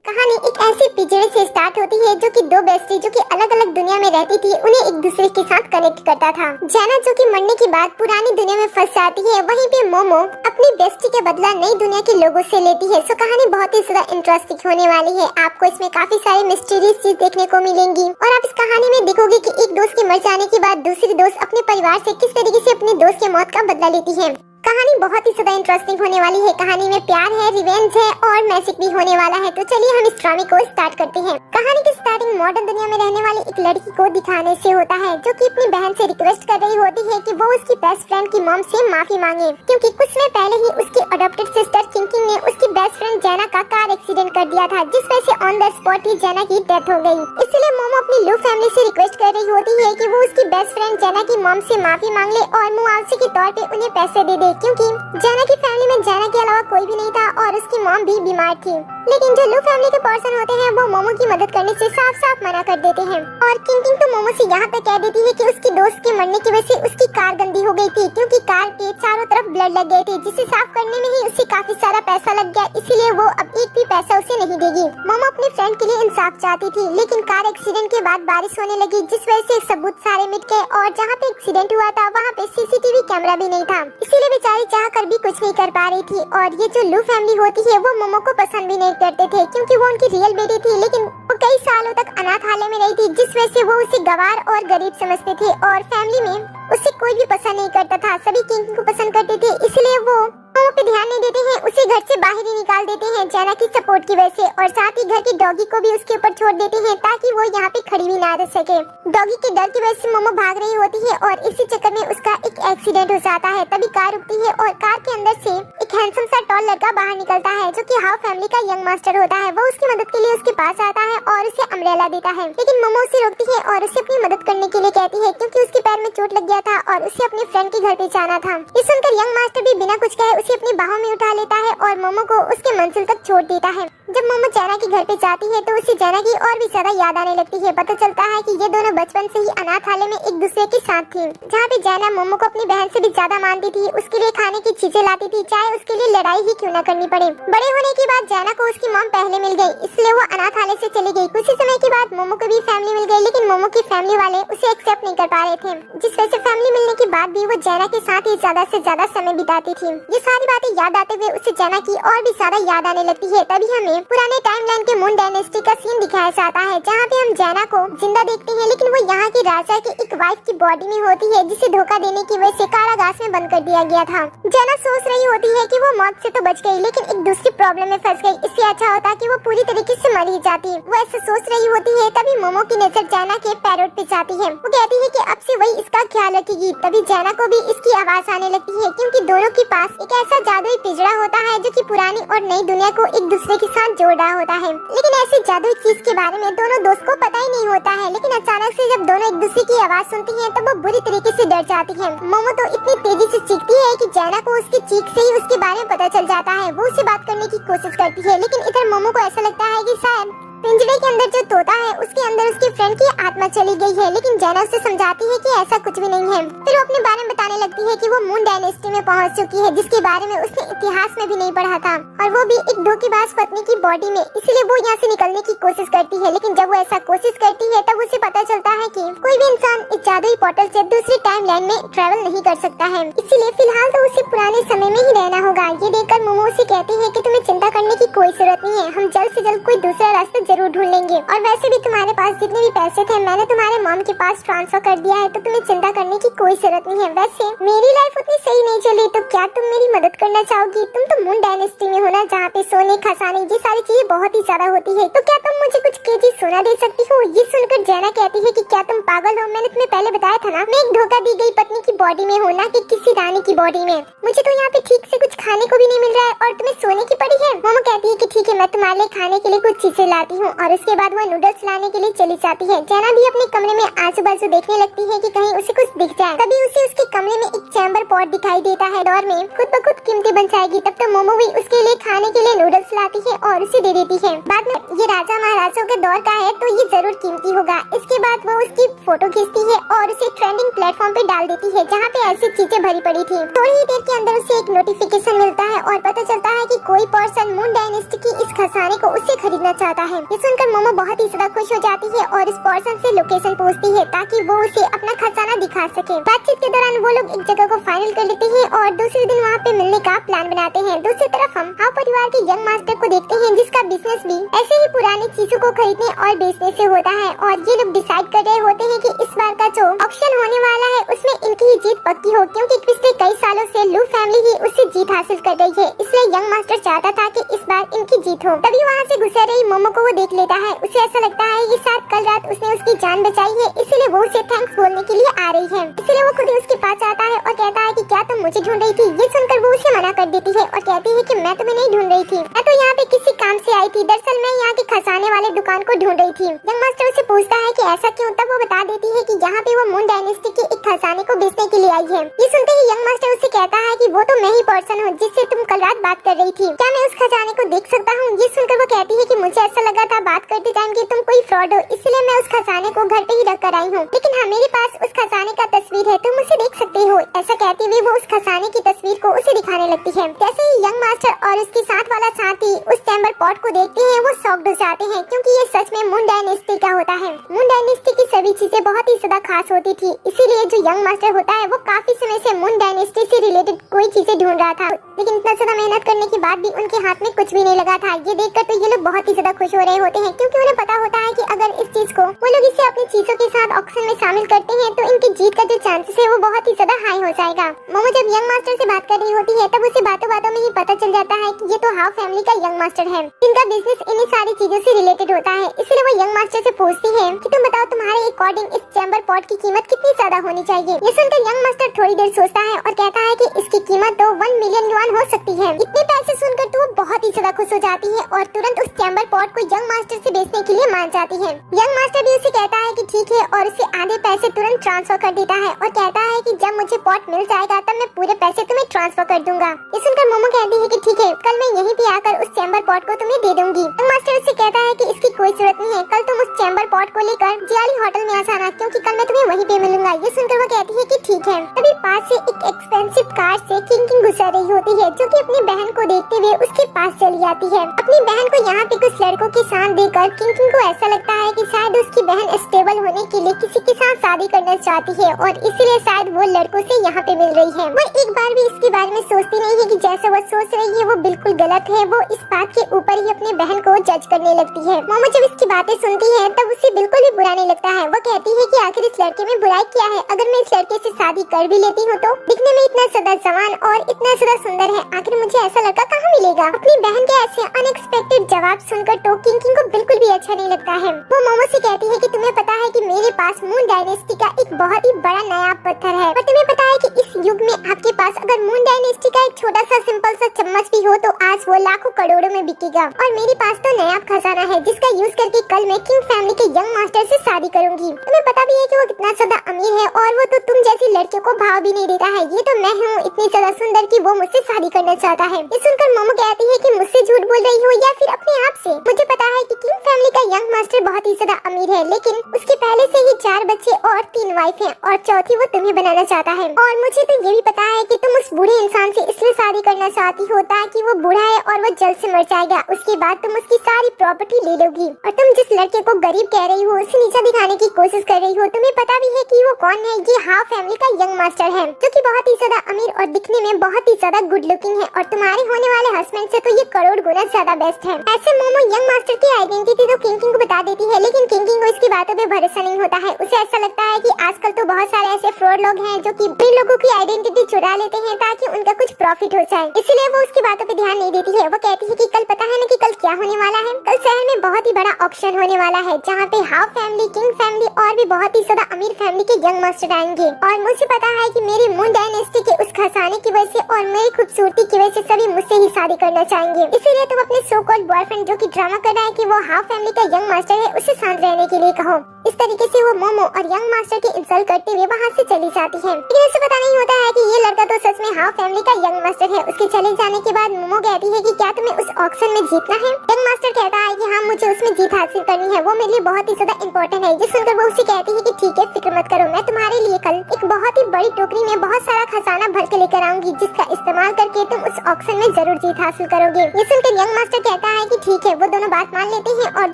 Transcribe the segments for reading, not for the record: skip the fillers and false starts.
कहानी एक ऐसी पिंजरे से स्टार्ट होती है जो कि दो बेस्टी जो कि अलग अलग दुनिया में रहती थी उन्हें एक दूसरे के साथ कनेक्ट करता था। जैना जो कि मरने के बाद पुरानी दुनिया में फंस जाती है, वहीं पे मोमो अपनी बेस्टी के बदला नई दुनिया के लोगों से लेती है। सो कहानी बहुत ही ज्यादा इंटरेस्टिंग होने वाली है। आपको इसमें काफी सारी मिस्टीरियस चीज देखने को मिलेंगी और आप इस कहानी में देखोगे कि एक दोस्त के मर जाने के बाद दूसरी दोस्त अपने परिवार से किस तरीके से अपने दोस्त की मौत का बदला लेती है। कहानी बहुत ही ज्यादा इंटरेस्टिंग होने वाली है। कहानी में प्यार है, रिवेंज है और मैजिक भी होने वाला है। तो चलिए हम इस ड्रामे को स्टार्ट करते हैं। कहानी की स्टार्टिंग मॉडर्न दुनिया में रहने वाली एक लड़की को दिखाने से होता है जो कि अपनी बहन से रिक्वेस्ट कर रही होती है कि वो उसकी बेस्ट फ्रेंड की मॉम से माफी मांगे, क्योंकि कुछ समय पहले ही उसकी अडॉप्टेड सिस्टर किंकिंग ने उसकी बेस्ट फ्रेंड जैना का कार एक्सीडेंट कर दिया था, जिस वजह से ऑन द स्पॉट ही जैना की डेथ हो गई। इसलिए मोमो अपनी लू फैमिली से रिक्वेस्ट कर रही होती है कि वो उसकी बेस्ट फ्रेंड जैना की मॉम से माफी मांग ले और मुआवजे के तौर पे उन्हें पैसे दे दे, क्योंकि जैना की फैमिली में जैना के अलावा कोई भी नहीं था और उसकी मॉम भी बीमार थी। लेकिन जो लू फैमिली के पर्सन होते हैं वो मोमो की मदद करने से साफ साफ मना कर देते हैं और किंकिंग तो मोमो से यहाँ पे कह देती है कि उसकी दोस्त के मरने की वजह से उसकी कार गंदी हो गई थी, क्योंकि कार के चारों तरफ ब्लड लग गए थे, जिसे साफ करने में ही उसे काफी सारा पैसा लग गया। इसीलिए वो अब एक भी पैसा उसे नहीं देगी। मोमो अपने फ्रेंड के लिए इंसाफ चाहती थी, लेकिन कार एक्सीडेंट के बाद बारिश होने लगी, जिस वजह से सबूत सारे मिट गए और जहाँ पे एक्सीडेंट हुआ था वहाँ पे सीसीटीवी कैमरा भी नहीं था। इसीलिए बेचारी चाह कर भी कुछ नहीं कर पा रही थी। और ये जो लू फैमिली होती है वो मोमो को पसंद भी नहीं करते थे, क्योंकि वो उनकी रियल बेटी थी, लेकिन वो कई सालों तक अनाथालय में रही थी, जिस वजह से वो उसे गवार और गरीब समझते थे और फैमिली में उसे कोई भी पसंद नहीं करता था। सभी किंकिंग को पसंद करते थे, इसलिए वो मोमो पे ध्यान नहीं देते हैं, उसे घर से बाहर ही निकाल देते हैं जैना की सपोर्ट की वजह से, और साथ ही घर के डॉगी को भी उसके ऊपर छोड़ देते हैं ताकि वो यहाँ पे खड़ी भी ना रह सके। डॉगी के डर की वजह से मोमो भाग रही होती है और इसी चक्कर में उसका एक एक्सीडेंट हो जाता है। तभी कार रुकती है और कार के अंदर से एक हैंडसम सा टॉल लड़का बाहर निकलता है जो कि हाउ फैमिली का यंग मास्टर होता है। वो उसकी मदद के लिए उसके पास आता है और उसे अम्ब्रेला देता है, लेकिन मोमो उसे रोकती है और उसे अपनी मदद करने के लिए कहती है, क्योंकि उसके पैर में चोट लग गया था और उसे अपने फ्रेंड के घर पे जाना था। ये सुनकर यंग मास्टर भी बिना कुछ कहे उसे अपनी बाहों में उठा लेता है और मोमो को उसके मंजिल तक छोड़ देता है। जब मोमो जैना के घर पे जाती है तो उसे जैना की और भी ज्यादा याद आने लगती है। पता चलता है कि ये दोनों बचपन से ही अनाथालय में एक दूसरे के साथ थी, जहाँ पे जैना मोमो को अपनी बहन से भी ज्यादा मानती थी, उसके लिए खाने की चीजें लाती थी, चाहे उसके लिए लड़ाई ही क्यों न करनी पड़े। बड़े होने के बाद जैना को उसकी मॉम पहले मिल गई, इसलिए वो अनाथालय से चली गई। कुछ ही समय के बाद मोमो को भी फैमिली मिल गई, लेकिन मोमो की फैमिली वाले उसे एक्सेप्ट नहीं कर पा रहे थे, जिस वजह से फैमिली मिलने के बाद भी वो जैना के साथ ही ज्यादा से ज्यादा समय बिताती थी। ये सारी बातें याद आते हुए उसे जैना की और भी ज्यादा याद आने लगती है। तभी हमें पुराने टाइमलाइन के मून डायनेस्टी का सीन दिखाया जाता है, जहाँ पे हम जैना को जिंदा देखते हैं, लेकिन वो यहाँ के राजा के एक वाइफ की बॉडी में होती है, जिसे धोखा देने की वजह से कारागार में बंद कर दिया गया था। जैना सोच रही होती है कि वो मौत से तो बच गई, लेकिन एक दूसरी प्रॉब्लम में फंस गई। इससे अच्छा होता कि वो पूरी तरीके से मर ही जाती। वो ऐसा सोच रही होती है, तभी मोमो की नजर जैना के पैरोट पे जाती है। वो कहती है कि अब से वही इसका ख्याल रखेगी। तभी जैना को भी इसकी आवाज आने लगती है, क्योंकि दोनों के पास एक ऐसा जादुई पिंजरा होता है जो कि पुरानी और नई दुनिया को एक दूसरे के साथ जोड़ रहा होता है। लेकिन ऐसी जादुई चीज के बारे में दोनों दोस्त को पता ही नहीं होता है। लेकिन अचानक से जब दोनों एक दूसरे की आवाज सुनती हैं, तो वो बुरी तरीके से डर जाती है। मोमो तो इतनी तेजी से चीखती है कि जैना को उसकी चीख से ही उसके बारे में पता चल जाता है। वो उससे बात करने की कोशिश करती है, लेकिन इधर मोमो को ऐसा लगता है कि शायद पिंजरे के अंदर जो तोता है उसके अंदर उसके फ्रेंड की आत्मा चली गई है। लेकिन जैना उसे समझाती है कि ऐसा कुछ भी नहीं है। फिर वो अपने बारे में बताने लगती है कि वो मून डायनेस्टी में पहुंच चुकी है, जिसके बारे में उसने इतिहास में भी नहीं पढ़ा था, और वो भी एक धोखेबाज पत्नी की बॉडी में। इसलिए वो यहाँ से निकलने की कोशिश करती है, लेकिन जब वो ऐसा कोशिश करती है तब उसे पता चलता है कि कोई भी इंसान इस जादुई पोर्टल से दूसरी टाइमलाइन में ट्रैवल नहीं कर सकता है। इसीलिए फिलहाल तो उसे पुराने समय में ही रहना होगा। ये देखकर मोमो उसे कहती है कि तुम्हें चिंता करने की कोई जरूरत नहीं है, हम जल्द से जल्द कोई दूसरा रास्ता जरूर ढूंढ लेंगे। और वैसे भी तुम्हारे पास जितने भी पैसे थे मैंने तुम्हारे मॉम के पास ट्रांसफर कर दिया है, तो तुम्हें चिंता करने की कोई जरूरत नहीं है। वैसे मेरी लाइफ उतनी सही नहीं चली, तो क्या तुम मेरी मदद करना चाहोगी? तुम तो मून डायनेस्टी में हो ना, जहाँ पे सोने खजाने ये सारी चीजें बहुत ही ज्यादा होती है, तो क्या तुम मुझे कुछ केजी सोना दे सकती हो? ये सुनकर जैना कहती है कि क्या तुम पागल हो? मैंने तुम्हें पहले बताया था ना, मैं एक धोखा दी गई पत्नी की बॉडी में हूँ, ना कि किसी रानी की बॉडी में। मुझे तो यहाँ पे ठीक से कुछ खाने को भी नहीं मिल रहा है और तुम्हें सोने की पड़ी है। मोमो कहती है कि ठीक है, मैं तुम्हारे लिए खाने के लिए कुछ चीजें लाती हूँ, और उसके बाद वो नूडल्स लाने के लिए चली जाती है। जैना भी अपने कमरे में आजू बाजू देखने लगती है कि कहीं उसे कुछ दिख जाए। तभी उसे उसके कमरे में एक चैम्बर पॉट दिखाई देता है, डोर में खुद ब खुद कीमती बन जाएगी। तब तो मोमो भी उसके लिए खाने के लिए नूडल्स लाती है और उसे दे देती है। बाद में ये राजा महाराजाओं के दौर का है, तो ये जरूर कीमती होगा। इसके बाद वो उसकी फोटो खींचती है और उसे ट्रेंडिंग प्लेटफॉर्म पे डाल देती है, जहाँ पे ऐसी चीजें भरी पड़ी थी। थोड़ी ही देर के अंदर उसे एक नोटिफिकेशन मिलता है और पता चलता है कि कोई पर्सन मून डायनेस्टी की इस खजाने को उससे खरीदना चाहता है। ये सुनकर मोमो बहुत ही ज्यादा खुश हो जाती है और इस पर्सन से लोकेशन पूछती है ताकि वो उसे अपना खजाना दिखा सके। बातचीत के दौरान वो लोग एक जगह को फाइनल कर लेते हैं और दूसरे दिन वहाँ पे मिलने का प्लान बनाते हैं। दूसरी तरफ हम हाउ परिवार के यंग मास्टर को देखते हैं जिसका बिजनेस भी ऐसे ही पुरानी चीजों को खरीदने और बेचने से होता है और ये लोग डिसाइड कर रहे होते हैं कि इस बार का जो ऑक्शन होने वाला है उसमें इनकी ही जीत पक्की हो, क्योंकि पिछले कई सालों से लू फैमिली ही उससे जीत हासिल कर रही है। इसलिए यंग मास्टर चाहता था कि इस बार इनकी जीत हो। तभी वहाँ से गुजर रही मोमो को वो देख लेता है। उसे ऐसा लगता है कि शायद कल रात उसने उसकी जान बचाई है, इसलिए वो उसे थैंक्स बोलने के लिए आ रही है। इसलिए वो खुद ही उसके पास आता है और कहता है कि क्या तुम मुझे ढूंढ रही थी। ये सुनकर वो उसे मना कर देती है और कहती है कि मैं तुम्हें नहीं ढूंढ रही थी, मैं तो यहाँ पे किसी काम से आई थी। दरअसल मैं यहाँ के खजाने वाले दुकान को ढूंढ रही थी। यंग मास्टर उसे पूछता है कि ऐसा क्यों, तब वो बता देती है कि यहाँ पे वो मून डायनेस्टी के एक खजाने को बेचने के लिए आई है। ये सुनते ही यंग मास्टर उससे कहता है कि वो तो मैं ही पर्सन हूँ जिससे तुम कल रात बात कर रही थी, क्या मैं उस खजाने को देख सकता हूँ। ये सुनकर वो कहती है कि मुझे ऐसा लगा था बात करते टाइम कि तुम कोई फ्रॉड हो, इसलिए मैं उस खजाने को घर पे ही रख कर आई हूँ, लेकिन हाँ मेरे पास उस खजाने का तस्वीर है, तुम उसे देख सकते हो। ऐसा कहते हुए वो उस खजाने की तस्वीर को उसे दिखाने लगती है। जैसे ही यंग मास्टर और उसके साथ वाला साथी उस चैम्बर पॉट को देखते हैं वो शॉक्ड हो जाते हैं, क्योंकि ये सच में मून डायनेस्टी का होता है। मून डायनेस्टी की सभी चीजें बहुत ही ज्यादा खास होती थी, इसीलिए जो यंग मास्टर होता है वो काफी समय से मून डायनेस्टी से रिलेटेड कोई चीजें ढूंढ रहा था, लेकिन इतना ज्यादा मेहनत करने के बाद भी उनके हाथ में कुछ भी नहीं लगा था। ये देखकर तो ये लोग बहुत ही ज्यादा खुश हो रहे होते हैं, क्योंकि उन्हें पता होता है कि अगर इस चीज को वो लोग इसे अपनी चीजों के साथ ऑक्शन में शामिल करते हैं तो इनकी जीत का जो चांसेस है वो बहुत ही ज्यादा हाई हो जाएगा। मोमो जब यंग मास्टर से बात कर रही होती है तब उसे बातों बातों में ही पता चल जाता है कि ये तो हाउ फैमिली का यंग मास्टर है, जिनका बिजनेस इन्हीं सारी चीजों से रिलेटेड होता है। इसलिए वो यंग मास्टर से पूछती है कि तुम बताओ तुम्हारे अकॉर्डिंग इस चैम्बर पॉट की कीमत कितनी ज्यादा होनी चाहिए। ये सुनकर यंग मास्टर थोड़ी देर सोचता है और कहता है कि इसकी कीमत तो 1 मिलियन युआन हो सकती है। इतने पैसे सुनकर तो वो बहुत ही ज्यादा खुश हो जाती है और तुरंत उस चैम्बर पॉट को यंग मास्टर से बेचने के लिए मान जाती है। यंग मास्टर भी उसे कहता है कि ठीक है और उसे आधे पैसे तुरंत ट्रांसफर कर देता है और कहता है कि जब मुझे पॉट मिल जाएगा तब मैं पूरे पैसे तुम्हें ट्रांसफर कर दूंगा। ये सुनकर मोमो कहती है कि ठीक है, कल मैं यहीं पे आकर उस चैम्बर पॉट को तुम्हें दे दूंगी। यंग मास्टर उससे कहता है कि इसकी कोई जरूरत नहीं है, कल तुम उस चैम्बर पॉट को लेकर जियाली होटल में आ जाना, क्योंकि कल मैं तुम्हें वहीं पे मिलूंगा। ये सुनकर वो कहती है कि ठीक है। तभी पास से एक एक्सपेंसिव कार से किंग गुजर रही होती है, जो कि अपनी बहन को देखते हुए उसके पास चली जाती है। अपनी बहन को यहाँ पे कुछ लड़कों के साथ देखकर किंग को ऐसा लगता है कि शायद उसकी बहन स्टेबल होने के लिए किसी के साथ शादी करना चाहती है और इसीलिए शायद वो लड़कों से यहाँ पे मिल रही है। वो एक बार भी इसके बारे में सोचती नहीं है कि जैसे वो सोच रही है वो बिल्कुल गलत है। वो इस बात के ऊपर ही अपनी बहन को जज करने लगती है। मोमो जब इसकी बातें सुनती है तब उसे बिल्कुल भी बुरा नहीं लगता है। वो कहती है कि आखिर इस लड़के में बुराई क्या है, अगर मैं इस लड़के से शादी कर भी लेती हूँ तो दिखने में इतना ज्यादा जवान और इतना ज्यादा सुंदर है, आखिर मुझे ऐसा लड़का कहाँ मिलेगा। अपनी बहन के ऐसे अनएक्सपेक्टेड जवाब सुनकर तो किंग को बिल्कुल भी अच्छा नहीं लगता है। वो मोमो से कहती है कि तुम्हें पता है कि मेरे पास मून डायनेस्टी का एक बहुत ही बड़ा नया पत्थर है, और तुम्हें पता है कि इस युग में आपके पास अगर मून डायनेस्टी का एक छोटा सा सिंपल सा चम्मच भी हो तो आज वो लाखों करोड़ों में बिकेगा। और मेरे पास तो नया खजाना है जिसका यूज करके कल मैं किंग फैमिली के यंग मास्टर से शादी करूंगी। तुम्हें पता भी है कि वो कितना ज्यादा अमीर है और वो तो तुम जैसी लड़कियों को भाव भी नहीं देता है। ये तो मैं हूँ इतनी ज्यादा सुंदर कि वो मुझसे शादी करना चाहता है। ये सुनकर मोमो कहती है कि मुझसे झूठ बोल रही हो या फिर अपने आप से। मुझे पता है कि किंग फैमिली का यंग मास्टर बहुत ही ज्यादा अमीर है, लेकिन उसके पहले से ही 4 बच्चे और 3 वाइफ हैं और चौथी वो तुम्हें बनाना चाहता है। और मुझे तो ये भी पता है कि तुम उस बूढ़े इंसान से इसलिए शादी करना चाहती हो ताकि वो बूढ़ा है और वो जल्द से मर जाएगा, उसके बाद तुम उसकी सारी प्रॉपर्टी ले लोगी। और तुम जिस लड़के को गरीब कह रही हो उसे नीचा दिखाने की कोशिश कर रही हो, तुम्हें पता भी है कि वो कौन है। ये हाउ फैमिली का यंग मास्टर है जो कि बहुत ही ज्यादा अमीर और दिखने में बहुत ही ज्यादा गुड लुकिंग है, और तुम्हारे होने वाले हस्बैंड से तो ये करोड़ गुना ज्यादा बेस्ट है। ऐसे मोमो यंग मास्टर की आइडेंटिटी तो किंग को बता देती है, लेकिन किंग को इसकी बातों पे भरोसा नहीं होता है। उसे ऐसा लगता है कि आजकल तो बहुत सारे ऐसे फ्रॉड लोग हैं जो कि इन लोगों की आइडेंटिटी चुरा लेते हैं ताकि उनका कुछ प्रॉफिट हो जाए, इसलिए वो उसकी बातों पे ध्यान नहीं देती है। वो कहती है कि कल पता है ना कि कल क्या होने वाला है। कल शहर में बहुत ही बड़ा ऑक्शन होने वाला है जहाँ पे हाउ फैमिली, किंग फैमिली और भी बहुत ही ज्यादा अमीर फैमिली के यंग मास्टर आएंगे। और मुझे पता है कि मेरी मून डायनेस्टी के उस खजाने की वजह से और मेरी खूबसूरती की वजह से सभी मुझसे ही शादी करना चाहेंगे, इसीलिए तुम अपने सो कॉल्ड बॉयफ्रेंड जो कि ड्रामा कर रहा है कि वो हाउ फैमिली का यंग मास्टर है उसे शांत रहने के लिए कहो। इस तरीके से वो मोमो और यंग मास्टर की इंसल्ट करते हुए वहाँ से चली जाती है, लेकिन उसे पता नहीं होता है कि ये लड़का तो सच में हाउ फैमिली का यंग मास्टर है। उसके चले जाने के बाद मोमो कहती है कि क्या तुम्हें उस ऑक्शन में जीतना है। यंग मास्टर कहता है कि हाँ मुझे उसमें जीत हासिल करनी है, वो मेरे लिए बहुत ही ज्यादा इम्पोर्टेंट है। ये सुनकर वो उसे कहती है कि ठीक है, फिक्र मत करो, मैं तुम्हारे लिए कल एक बहुत ही बड़ी टोकरी में बहुत सारा खजाना भर के लेकर आऊंगी, जिसका इस्तेमाल करके तुम उस ऑक्शन में जरूर जीत हासिल करोगे। ये सुनकर यंग मास्टर कहता है कि ठीक है। वो दोनों बात मान लेते हैं और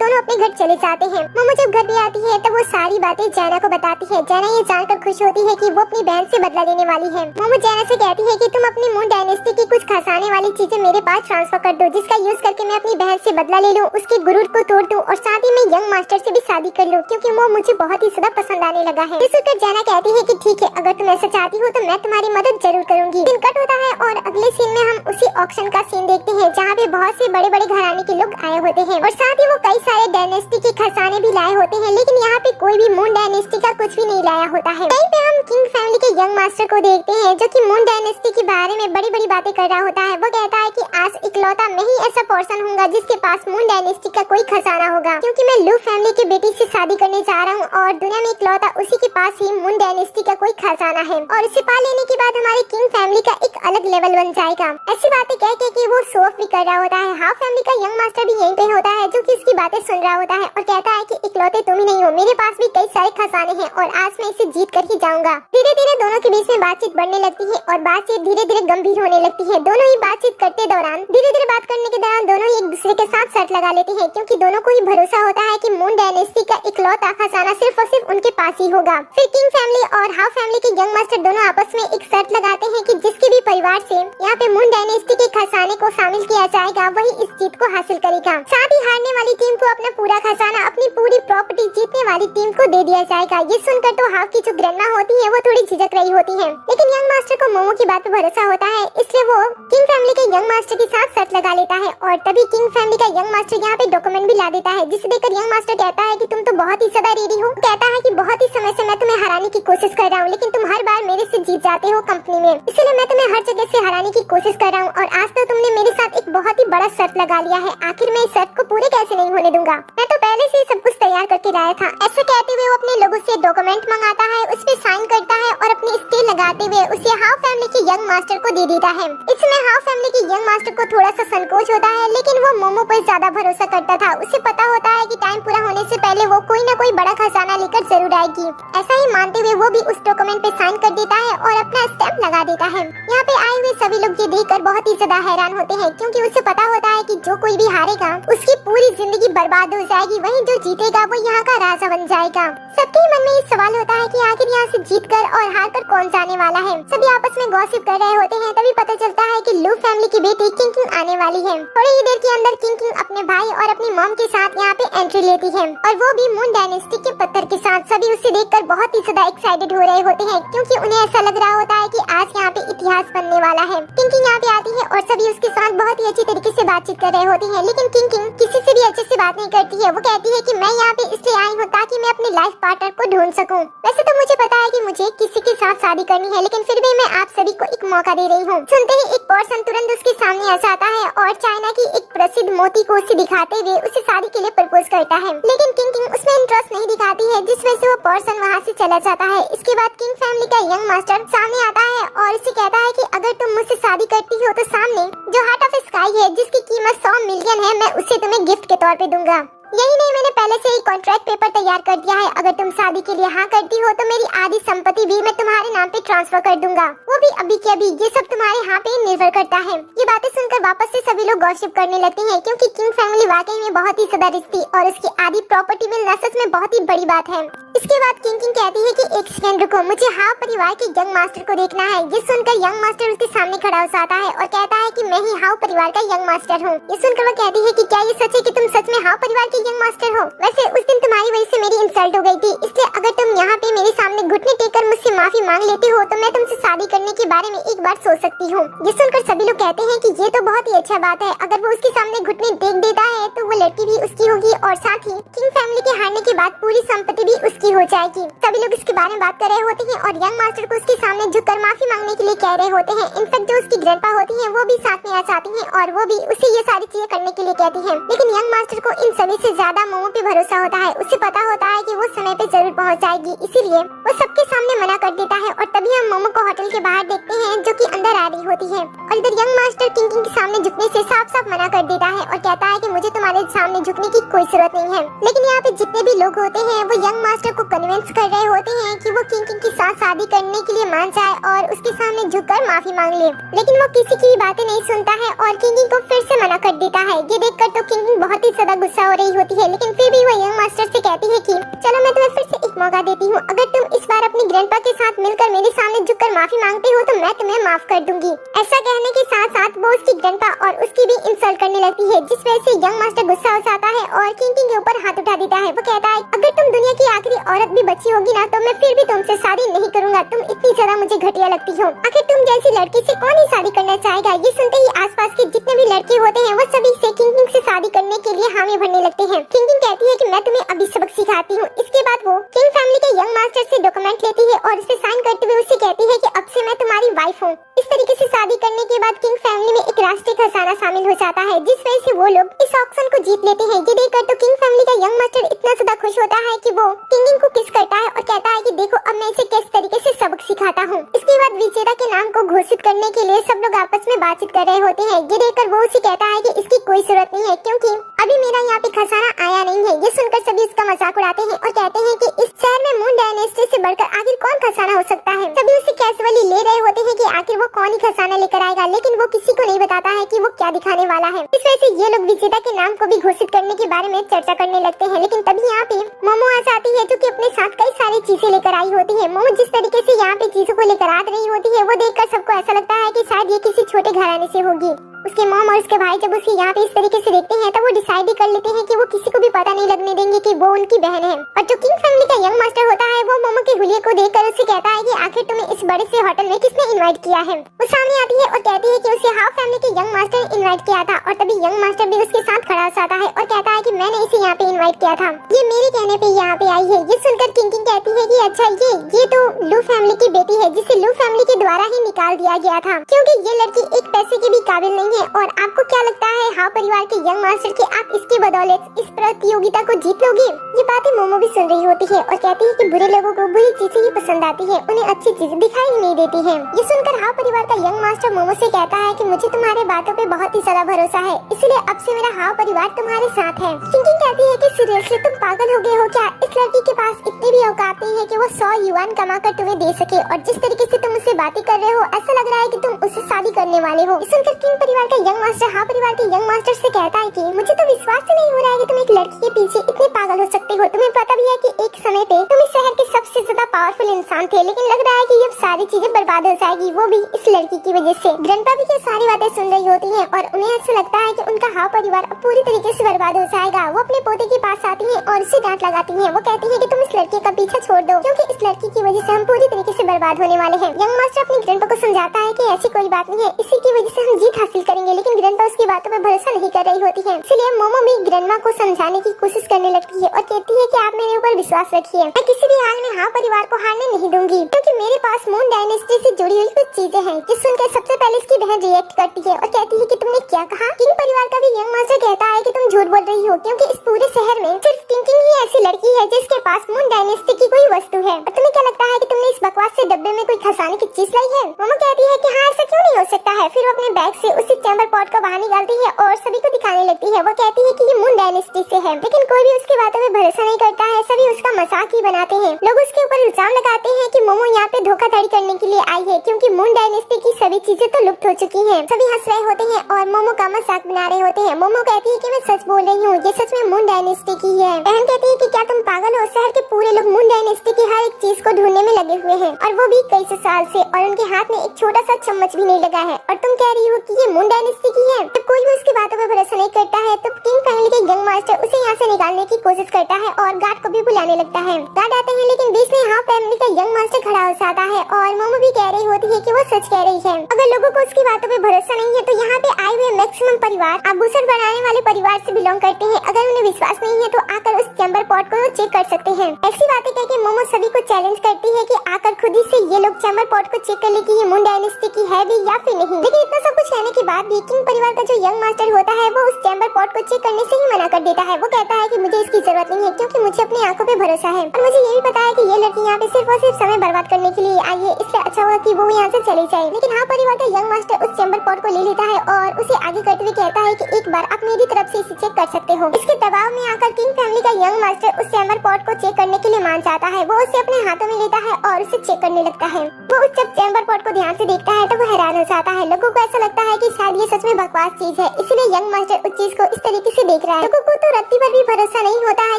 दोनों अपने घर चले जाते हैं। मोमो जब घर भी आती है तब वो सारी बातें जैना को बताती है। जैना ये जानकर खुश होती है कि वो अपनी बहन से बदला लेने वाली है। मोमो जैना से कहती है कि तुम अपनी मून डायनेस्टी की कुछ खजाने वाली चीजें मेरे पास ट्रांसफर कर दो, जिसका यूज करके मैं अपनी बहन से बदला ले लूं, उसके गुरूर को तोड़ दूं और साथ ही मैं यंग मास्टर से भी शादी कर लूं, क्योंकि वो मुझे बहुत ही ज्यादा पसंद आने लगा है। इस सुनकर जैना कहती है कि ठीक है, अगर तुम ऐसा चाहती हो तो मैं तुम्हारी मदद जरूर करूंगी। दिन कट होता है और अगले सीन में हम उसी ऑक्शन का सीन देखते हैं, जहाँ पे बहुत से बड़े बड़े घराने के लोग आए होते हैं और साथ ही वो कई सारे डायनेस्टी के खजाने भी लाए होते हैं, लेकिन यहाँ पे कोई भी मून डायनेस्टी का कुछ भी नहीं लाया होता है। कहीं पे हम किंग फैमिली के यंग मास्टर को देखते हैं, जो कि मून डायनेस्टी के बारे में बड़ी बड़ी बातें कर रहा होता है। वो कहता है कि आज इकलौता मैं ही ऐसा पर्सन हूँगा जिसके पास मून डायनेस्टी का कोई खजाना होगा, क्योंकि मैं लू फैमिली की बेटी से शादी करने जा रहा हूँ और दुनिया में इकलौता उसी के पास ही मून डायनेस्टी का कोई खजाना है, और इसे पा लेने के बाद हमारे किंग फैमिली का एक अलग लेवल बन जाएगा। ऐसी बातें कह के कि वो शो ऑफ भी कर रहा होता है। हाफ फैमिली का यंग मास्टर भी यहीं पे होता है, जो कि इसकी बातें सुन रहा होता है और कहता है कि इकलौते तुम ही नहीं हो, मेरे पास भी कई सारे खजाने हैं और आज मैं इसे जीत कर ही जाऊंगा। धीरे धीरे दोनों के बीच में बातचीत बढ़ने लगती है और बातचीत धीरे धीरे गंभीर होने लगती है। दोनों ही बातचीत करते दौरान धीरे धीरे बात करने के दौरान दोनों ही एक दूसरे के साथ शर्त लगा लेते हैं, क्योंकि दोनों को ही भरोसा होता है कि मून डायनेस्टी का इकलौता खजाना सिर्फ और सिर्फ उनके पास ही होगा। फिर किंग फैमिली और हाफ फैमिली के यंग मास्टर दोनों आपस में एक शर्त लगाते हैं कि जिसके भी परिवार से यहाँ पे मून डायनेस्टी के खजाने को शामिल किया जाएगा, वही इस जीत को हासिल करेगा। साथ ही हारने वाली टीम को अपना पूरा खजाना, अपनी पूरी प्रॉपर्टी जीतने वाली टीम को दे दिया जाएगा। ये सुनकर तो हाफ की जो ग्रैंडमा होती है वो थोड़ी झिझक रही होती है, लेकिन यंग मास्टर को मोमो की बात पे भरोसा होता है, इसलिए वो किंग फैमिली के यंग मास्टर के साथ शर्त लगा लेता है। और तभी किंग फैमिली का यंग मास्टर यहाँ पे डॉक्यूमेंट भी ला देता है, जिसे देखकर यंग मास्टर कहता है कि तुम तो बहुत ही ज्यादा रेडी हो। कहता है कि बहुत ही समय से मैं तुम्हें हराने की कोशिश कर रहा हूँ, लेकिन तुम हर बार मेरे से जीत जाते हो कंपनी में, इसलिए मैं तुम्हें हर जगह से हराने की कोशिश कर रहा हूँ और आज तो तुमने मेरे साथ एक बहुत ही बड़ा शर्त लगा लिया है। आखिर मैं इस शर्त को पूरे कैसे नहीं होने दूंगा, मैं तो पहले से ही सब कुछ तैयार करके लाया था। ऐसा कहते हुए वो अपने लोगों से डॉक्यूमेंट मंगाता है, उस पे साइन करता है और अपनी स्टे लगाते हुए उसे हाफ फैमिली के यंग मास्टर को दे देता है। इसमें हाफ फैमिली के यंग मास्टर को थोड़ा सा संकोच होता है, लेकिन वो मोमो पर ज्यादा भरोसा करता था। उसे पता होता है कि टाइम पूरा होने से पहले वो कोई न कोई बड़ा खजाना लेकर जरूर आएगी। ऐसा ही मानते हुए वो भी उस डॉक्यूमेंट पे साइन कर देता है और अपना स्टैम्प लगा देता है। यहाँ पे आए हुए सभी लोग ये देखकर बहुत ही ज्यादा हैरान होते हैं, क्योंकि उसे पता होता है कि जो कोई भी हारेगा उसकी पूरी जिंदगी बर्बाद हो जाएगी, वहीं जो जीतेगा वो यहाँ का राजा बन जाएगा। सबके मन में ये सवाल होता है कि आखिर यहाँ से जीतकर और हारकर कौन जाने वाला है। सभी आपस में गॉसिप कर रहे होते हैं, तभी पता चलता है कि लू फैमिली की बेटी किंग किंग आने वाली है। थोड़ी ही देर के अंदर किंग किंग अपने भाई और अपनी मॉम के साथ यहाँ पे एंट्री लेती है, और वो भी मून डायनेस्टी के पत्थर के साथ। सभी उसे देखकर बहुत ही ज्यादा एक्साइटेड हो रहे होते हैं, क्योंकि उन्हें ऐसा लग रहा होता है कि आज यहाँ पे इतिहास बनने वाला है। किंग किंग यहाँ पे आती है और सभी उसके साथ बहुत ही अच्छी तरीके से बातचीत कर रहे होते हैं, लेकिन किंग किंग किसी से भी अच्छे से बात नहीं करती है। वो कहती है कि मैं यहाँ पे इसलिए आई हूँ ताकि मैं अपने लाइफ पार्टनर को ढूंढ सकूँ। वैसे तो मुझे पता है कि मुझे किसी के साथ शादी करनी है, लेकिन फिर भी मैं आप सभी को एक मौका दे रही हूँ। सुनते ही एक पर्सन तुरंत उसके सामने आ जाता है और चाइना की एक प्रसिद्ध मोती को उसे दिखाते हुए उसे शादी के लिए प्रपोज करता है, लेकिन किंग किंग उसमें इंटरेस्ट नहीं दिखाती है, जिस वजह से वो पर्सन वहाँ से चला जाता है। इसके बाद किंग फैमिली का यंग मास्टर सामने आता है और इसे कहता है कि अगर तुम मुझसे शादी करती हो तो सामने जो हार्ट ऑफ स्काई है, जिसकी कीमत 100 मिलियन है, मैं उसे तुम्हें गिफ्ट के तौर पे दूंगा। यही नहीं, मैंने पहले से ही कॉन्ट्रैक्ट पेपर तैयार कर दिया है। अगर तुम शादी के लिए हाँ करती हो तो मेरी आधी संपत्ति भी मैं तुम्हारे नाम पे ट्रांसफर कर दूंगा, वो भी अभी के अभी। ये सब तुम्हारे हाँ पे निर्भर करता है। ये बातें सुनकर वापस से सभी लोग गॉसिप करने लगते हैं, क्योंकि किंग फैमिली वाकई में बहुत ही ज्यादा रिच थी और उसकी आधी प्रॉपर्टी मिलना सच में बहुत ही बड़ी बात है। इसके बाद किंग किंग कहती है कि एक सेकंड रुको, मुझे हाव परिवार के यंग मास्टर को देखना है। ये सुनकर यंग मास्टर उसके सामने खड़ा हो जाता है और कहता है कि मैं ही हाव परिवार का यंग मास्टर हूँ। ये सुनकर वो कहती है कि क्या ये सच है कि तुम सच में हाव परिवार के यंग मास्टर हो? वैसे उस दिन तुम्हारी वजह से मेरी इंसल्ट हो गई थी, इसलिए अगर तुम यहाँ पे मेरे सामने घुटने टेककर मुझसे माफी मांग लेते हो तो मैं तुमसे शादी करने के बारे में एक बार सोच सकती हूँ। ये सुनकर सभी लोग कहते हैं कि ये तो बहुत ही अच्छा बात है। अगर वो उसके सामने घुटने टेक देता है तो वो लड़की भी उसकी होगी और साथ ही किंग फैमिली के हारने के बाद पूरी संपत्ति भी उसकी हो जाएगी। सभी लोग इसके बारे में बात कर रहे होते हैं और यंग मास्टर को उसके सामने झुककर माफी मांगने के लिए कह रहे होते हैं। इनफैक्ट जो उसकी ग्रैंडपा होती हैं वो भी साथ में आ जाती हैं और वो भी उसे ये सारी चीजें करने के लिए कहती हैं। लेकिन यंग मास्टर को इन सभी से ज्यादा मोमो पे भरोसा होता है। उसे पता होता है कि वो समय पे जरूर पहुंच जाएगी, इसीलिए वो सबके सामने मना कर देता है। और तभी हम मोमो को होटल के बाहर देखते हैं जो कि अंदर आ रही होती है और इधर यंग मास्टर किंग के सामने झुकने से साफ साफ मना कर देता है और कहता है कि मुझे तुम्हारे सामने झुकने की कोई जरूरत नहीं है। लेकिन यहाँ पे जितने भी लोग होते हैं वो यंग मास्टर को कन्विंस कर रहे होते हैं कि वो किंग के साथ शादी करने के लिए मान जाए और उसके सामने झुककर माफी मांग ले। लेकिन वो किसी की भी बातें नहीं सुनता है और किंग को फिर से मना कर देता है। ये देखकर तो किंग बहुत ही ज्यादा गुस्सा हो रही होती है, लेकिन फिर भी वो यंग मास्टर से कहती है कि चलो मैं तुम्हें फिर से एक मौका देती हूँ, अगर तुम इस बार अपनी ग्रैंडपा के साथ मिलकर मेरे सामने झुककर माफी मांगते हो तो मैं तुम्हें माफ कर दूंगी। ऐसा कहने के साथ साथ वो उसकी ग्रैंडपा और उसकी भी इंसल्ट करने लगती है, जिस वजह से यंग मास्टर गुस्सा हो जाता है और किंग के ऊपर हाथ उठा देता है। वो कहता है अगर तुम दुनिया की आखिरी औरत भी बची होगी ना तो मैं फिर भी तुमसे शादी नहीं करूंगा, तुम इतनी ज्यादा मुझे घटिया लगती हो। आखिर तुम जैसी लड़की से कौन ही शादी करना चाहेगा। ये सुनते ही आसपास के जितने भी लड़के होते हैं वो सभी से किंग से शादी करने के लिए हामी भरने लगते हैं। किंग कहती है कि मैं तुम्हें अभी सबक सिखाती हूँ। इसके बाद वो किंग फैमिली के यंग मास्टर से डॉक्यूमेंट लेती है और इसे साइन करते हुए उसे कहती है कि अब से मैं तुम्हारी वाइफ हूँ। इस तरीके से शादी करने के बाद किंग फैमिली में एक राष्ट्रीय खजाना शामिल हो जाता है, जिस वजह से वो लोग इस ऑक्शन को जीत लेते हैं। ये देखकर तो किंग फैमिली का यंग मास्टर इतना ज्यादा खुश होता है कि वो किंग को किस करता है और कहता है कि देखो अब मैं इसे किस तरीके से सबक सिखाता हूँ। इसके बाद विजेता के नाम को घोषित करने के लिए सब लोग आपस में बातचीत कर रहे होते हैं। ये देखकर वो उसे कहता है कि इसकी कोई जरूरत नहीं है क्योंकि अभी मेरा यहाँ पे खजाना आया नहीं है। ये सुनकर सभी इसका मजाक उड़ाते हैं और कहते हैं कि इस शहर में मून डायनेस्टी से बढ़कर आखिर कौन खजाना हो सकता है। सभी उसे कैजुअली ले रहे होते हैं कि आखिर वो कौन ही खजाना लेकर आएगा, लेकिन वो किसी को नहीं बताता है कि वो क्या दिखाने वाला है। इस वजह से ये लोग विजेता के नाम को भी घोषित करने के बारे में चर्चा करने लगते हैं। लेकिन तभी यहाँ पे मोमो आ जाती है जो कि अपने साथ कई सारी चीजें लेकर आई होती है। मोमो जिस तरीके से यहाँ पे चीजों को लेकर आ रही होती है वो देखकर सबको ऐसा लगता है कि शायद ये किसी छोटे घराने से होगी। उसके मॉम और उसके भाई जब उसे यहाँ पे इस तरीके से देखते हैं तो वो डिसाइड भी कर लेते हैं कि वो किसी को भी पता नहीं लगने देंगे कि वो उनकी बहन है। और जो किंग फैमिली का यंग मास्टर होता है वो मोमो के हुलिये को देखकर उसे कहता है कि आखिर तुम्हें इस बड़े से होटल में किसने इनवाइट किया है। वो सामने आती है और कहती है कि उसे हाफ फैमिली के यंग मास्टर ने इनवाइट किया था और तभी यंग मास्टर भी उसके साथ खड़ा हो जाता है और कहता है कि मैंने इसे यहाँ पे इनवाइट किया था, ये मेरे कहने पे यहाँ पे आई है। ये सुनकर किंग कहती है कि अच्छा ये तो लू फैमिली की बेटी है जिसे लू फैमिली के द्वारा ही निकाल दिया गया था क्योंकि ये लड़की एक पैसे की भी काबिल नहीं है। और आपको क्या लगता है हाउ परिवार के यंग मास्टर कि आप इसके बदौलत इस प्रतियोगिता को जीत लोगे। ये बातें मोमो भी सुन रही होती है और कहती है कि बुरे लोगों को बुरी चीजें ही पसंद आती है, उन्हें अच्छी चीजें दिखाई ही नहीं देती है। ये सुनकर हाउ परिवार का यंग मास्टर मोमो से कहता है कि मुझे तुम्हारे बातों पे बहुत ही ज्यादा भरोसा है, इसलिए अब से मेरा हाउ परिवार तुम्हारे साथ है। किंग कहती है कि सीरियसली तुम पागल हो गए हो क्या, इस लड़की के पास इतनी भी औकात नहीं है कि वो 100 युआन कमा कर तुम्हें दे सके और जिस तरीके से तुम उससे बातें कर रहे हो ऐसा लग रहा है कि तुम उससे शादी करने वाले हो। सुनकर किंग परिवार का यंग मास्टर हाउ परिवार के यंग मास्टर से कहता है कि मुझे तो विश्वास ही नहीं हो रहा है कि तुम एक लड़की के पीछे इतने पागल हो सकते हो। तुम्हें पता भी है कि एक समय पे तुम इस शहर के सबसे ज्यादा पावरफुल इंसान थे, लेकिन लग रहा है कि ये सारी चीजें बर्बाद हो जाएगी, वो भी इस लड़की की वजह से। ग्रैंडपा भी ये सारी बातें सुन रही होती हैं और उन्हें ऐसा लगता है कि उनका हाउ परिवार अब पूरी तरीके से बर्बाद हो जाएगा। वो अपने पोते के पास आती है और उसे डांट लगाती है। वो कहती है कि तुम इस लड़के का पीछा छोड़ दो क्योंकि इस लड़की की वजह से हम पूरी तरीके से बर्बाद होने वाले हैं। यंग मास्टर अपनी ग्रैंडपा को समझाता है कि ऐसी कोई बात नहीं है, इसी की वजह से हम जीत हासिल करेंगे, लेकिन ग्रैंडपा उसकी बातों पर भरोसा नहीं कर रही होती है। इसलिए मोमो भी ग्रैंडमा को समझाने की कोशिश करने लगती है और कहती है कि आप मेरे ऊपर विश्वास रखिए, मैं किसी भी हाल में हाउ परिवार को हारने नहीं दूंगी क्योंकि मेरे पास मून डायनेस्टी से जुड़ी हुई कुछ चीजें हैं। जिस सुनकर सबसे पहले इसकी बहन रिएक्ट करती है और कहती है कि तुमने क्या कहा। किंग परिवार का भी यंग मास्टर कहता है कि तुम झूठ बोल रही हो क्योंकि इस पूरे शहर में सिर्फ किंग ही ऐसी लड़की है जिसके पास मून डायनेस्टी की कोई वस्तु है। और तुम्हें क्या लगता है कि तुमने इस बकवास से डब्बे में कोई खजाने की चीज लाई है। मोमो कहती है कि हाँ ऐसा क्यों नहीं हो सकता है। फिर वो अपने बैग से उसी चैम्बर पॉट को बाहर निकालती है और सभी को दिखाने लगती है। वो कहती है कि ये मून डायनेस्टी से है, लेकिन कोई भी उसकी बातों में भरोसा नहीं करता है, सभी उसका मजाक ही बनाते हैं। लोग उसके ऊपर इल्जाम लगाते हैं कि मोमो यहाँ पे धोखाधड़ी करने के लिए आई है क्योंकि मून डायनेस्टी की सभी चीजें तो लुप्त हो चुकी हैं। सभी हंस रहे होते हैं और मोमो का मजाक बना रहे होते हैं। मोमो कहती है कि मैं सच बोल रही हूँ, ये सच में मून डायनेस्टी की है। बहन कहती है कि क्या तुम पागल हो, शहर के पूरे लोग मून डायनेस्टी की हर एक चीज को ढूंढने में लगे हुए हैं और वो भी कई सौ साल से, और उनके हाथ में एक छोटा सा चम्मच भी नहीं लगा है और तुम कह रही हो कि ये मून डायनेस्टी की है। जब कोई भी उसकी बातों पर भरोसा नहीं करता है तो किंग फैमिली के यंग मास्टर उसे यहाँ से निकालने की कोशिश करता है और गार्ड को भी बुलाने लगता है। गार्ड आते हैं लेकिन बीच में हाफ फैमिली का यंग मास्टर खड़ा हो जाता है और मोमो भी कह रही होती है कि वो सच कह रही है। अगर लोगों को उसकी बातों पे भरोसा नहीं है तो यहाँ पे आए हुए मैक्सिमम परिवार आभूषण बनाने वाले परिवार से बिलोंग करते हैं। अगर उन्हें विश्वास नहीं है तो आकर उस चैम्बर पॉट को चेक कर सकते हैं। ऐसी बातें कहकर मोमो सभी को चैलेंज करती है कि आकर खुद ही से ये लोग चैम्बर पॉट को चेक कर ले कि ये मून डायनेस्टी की है भी या फिर नहीं। लेकिन इतना सब कुछ कहने के बाद भी किंग परिवार का जो यंग मास्टर होता है वो उस चैम्बर पॉट को चेक करने से ही मना कर देता है। वो कहता है कि मुझे इसकी जरूरत नहीं है क्योंकि मुझे अपनी आंखों पे भरोसा है और मुझे ये भी पता है कि ये लड़की यहाँ पे सिर्फ और सिर्फ समय बर्बाद करने के लिए आई है, इससे अच्छा होगा कि वो यहाँ से चली जाए। लेकिन हाँ परिवार का यंग मास्टर उस चैम्बर पॉट को ले लेता है और उसे आगे करते हुए कहता है कि एक बार आप मेरी तरफ से इसे चेक कर सकते हो। इसके दबाव में आकर किंग फैमिली का यंग मास्टर उस चैम्बर पॉट को चेक करने के लिए मान जाता है। वो उसे अपने हाथों में लेता है और उसे चेक करने लगता है। वो उस जब चैम्बर पॉट को ध्यान से देखता है तो वो हैरान हो जाता है। लोगों को ऐसा लगता है कि शायद ये सच में बकवास चीज है, इसलिए यंग मास्टर उस चीज को इस तरीके से देख रहा है। लोगों को तो रत्ती पर भी भरोसा नहीं होता है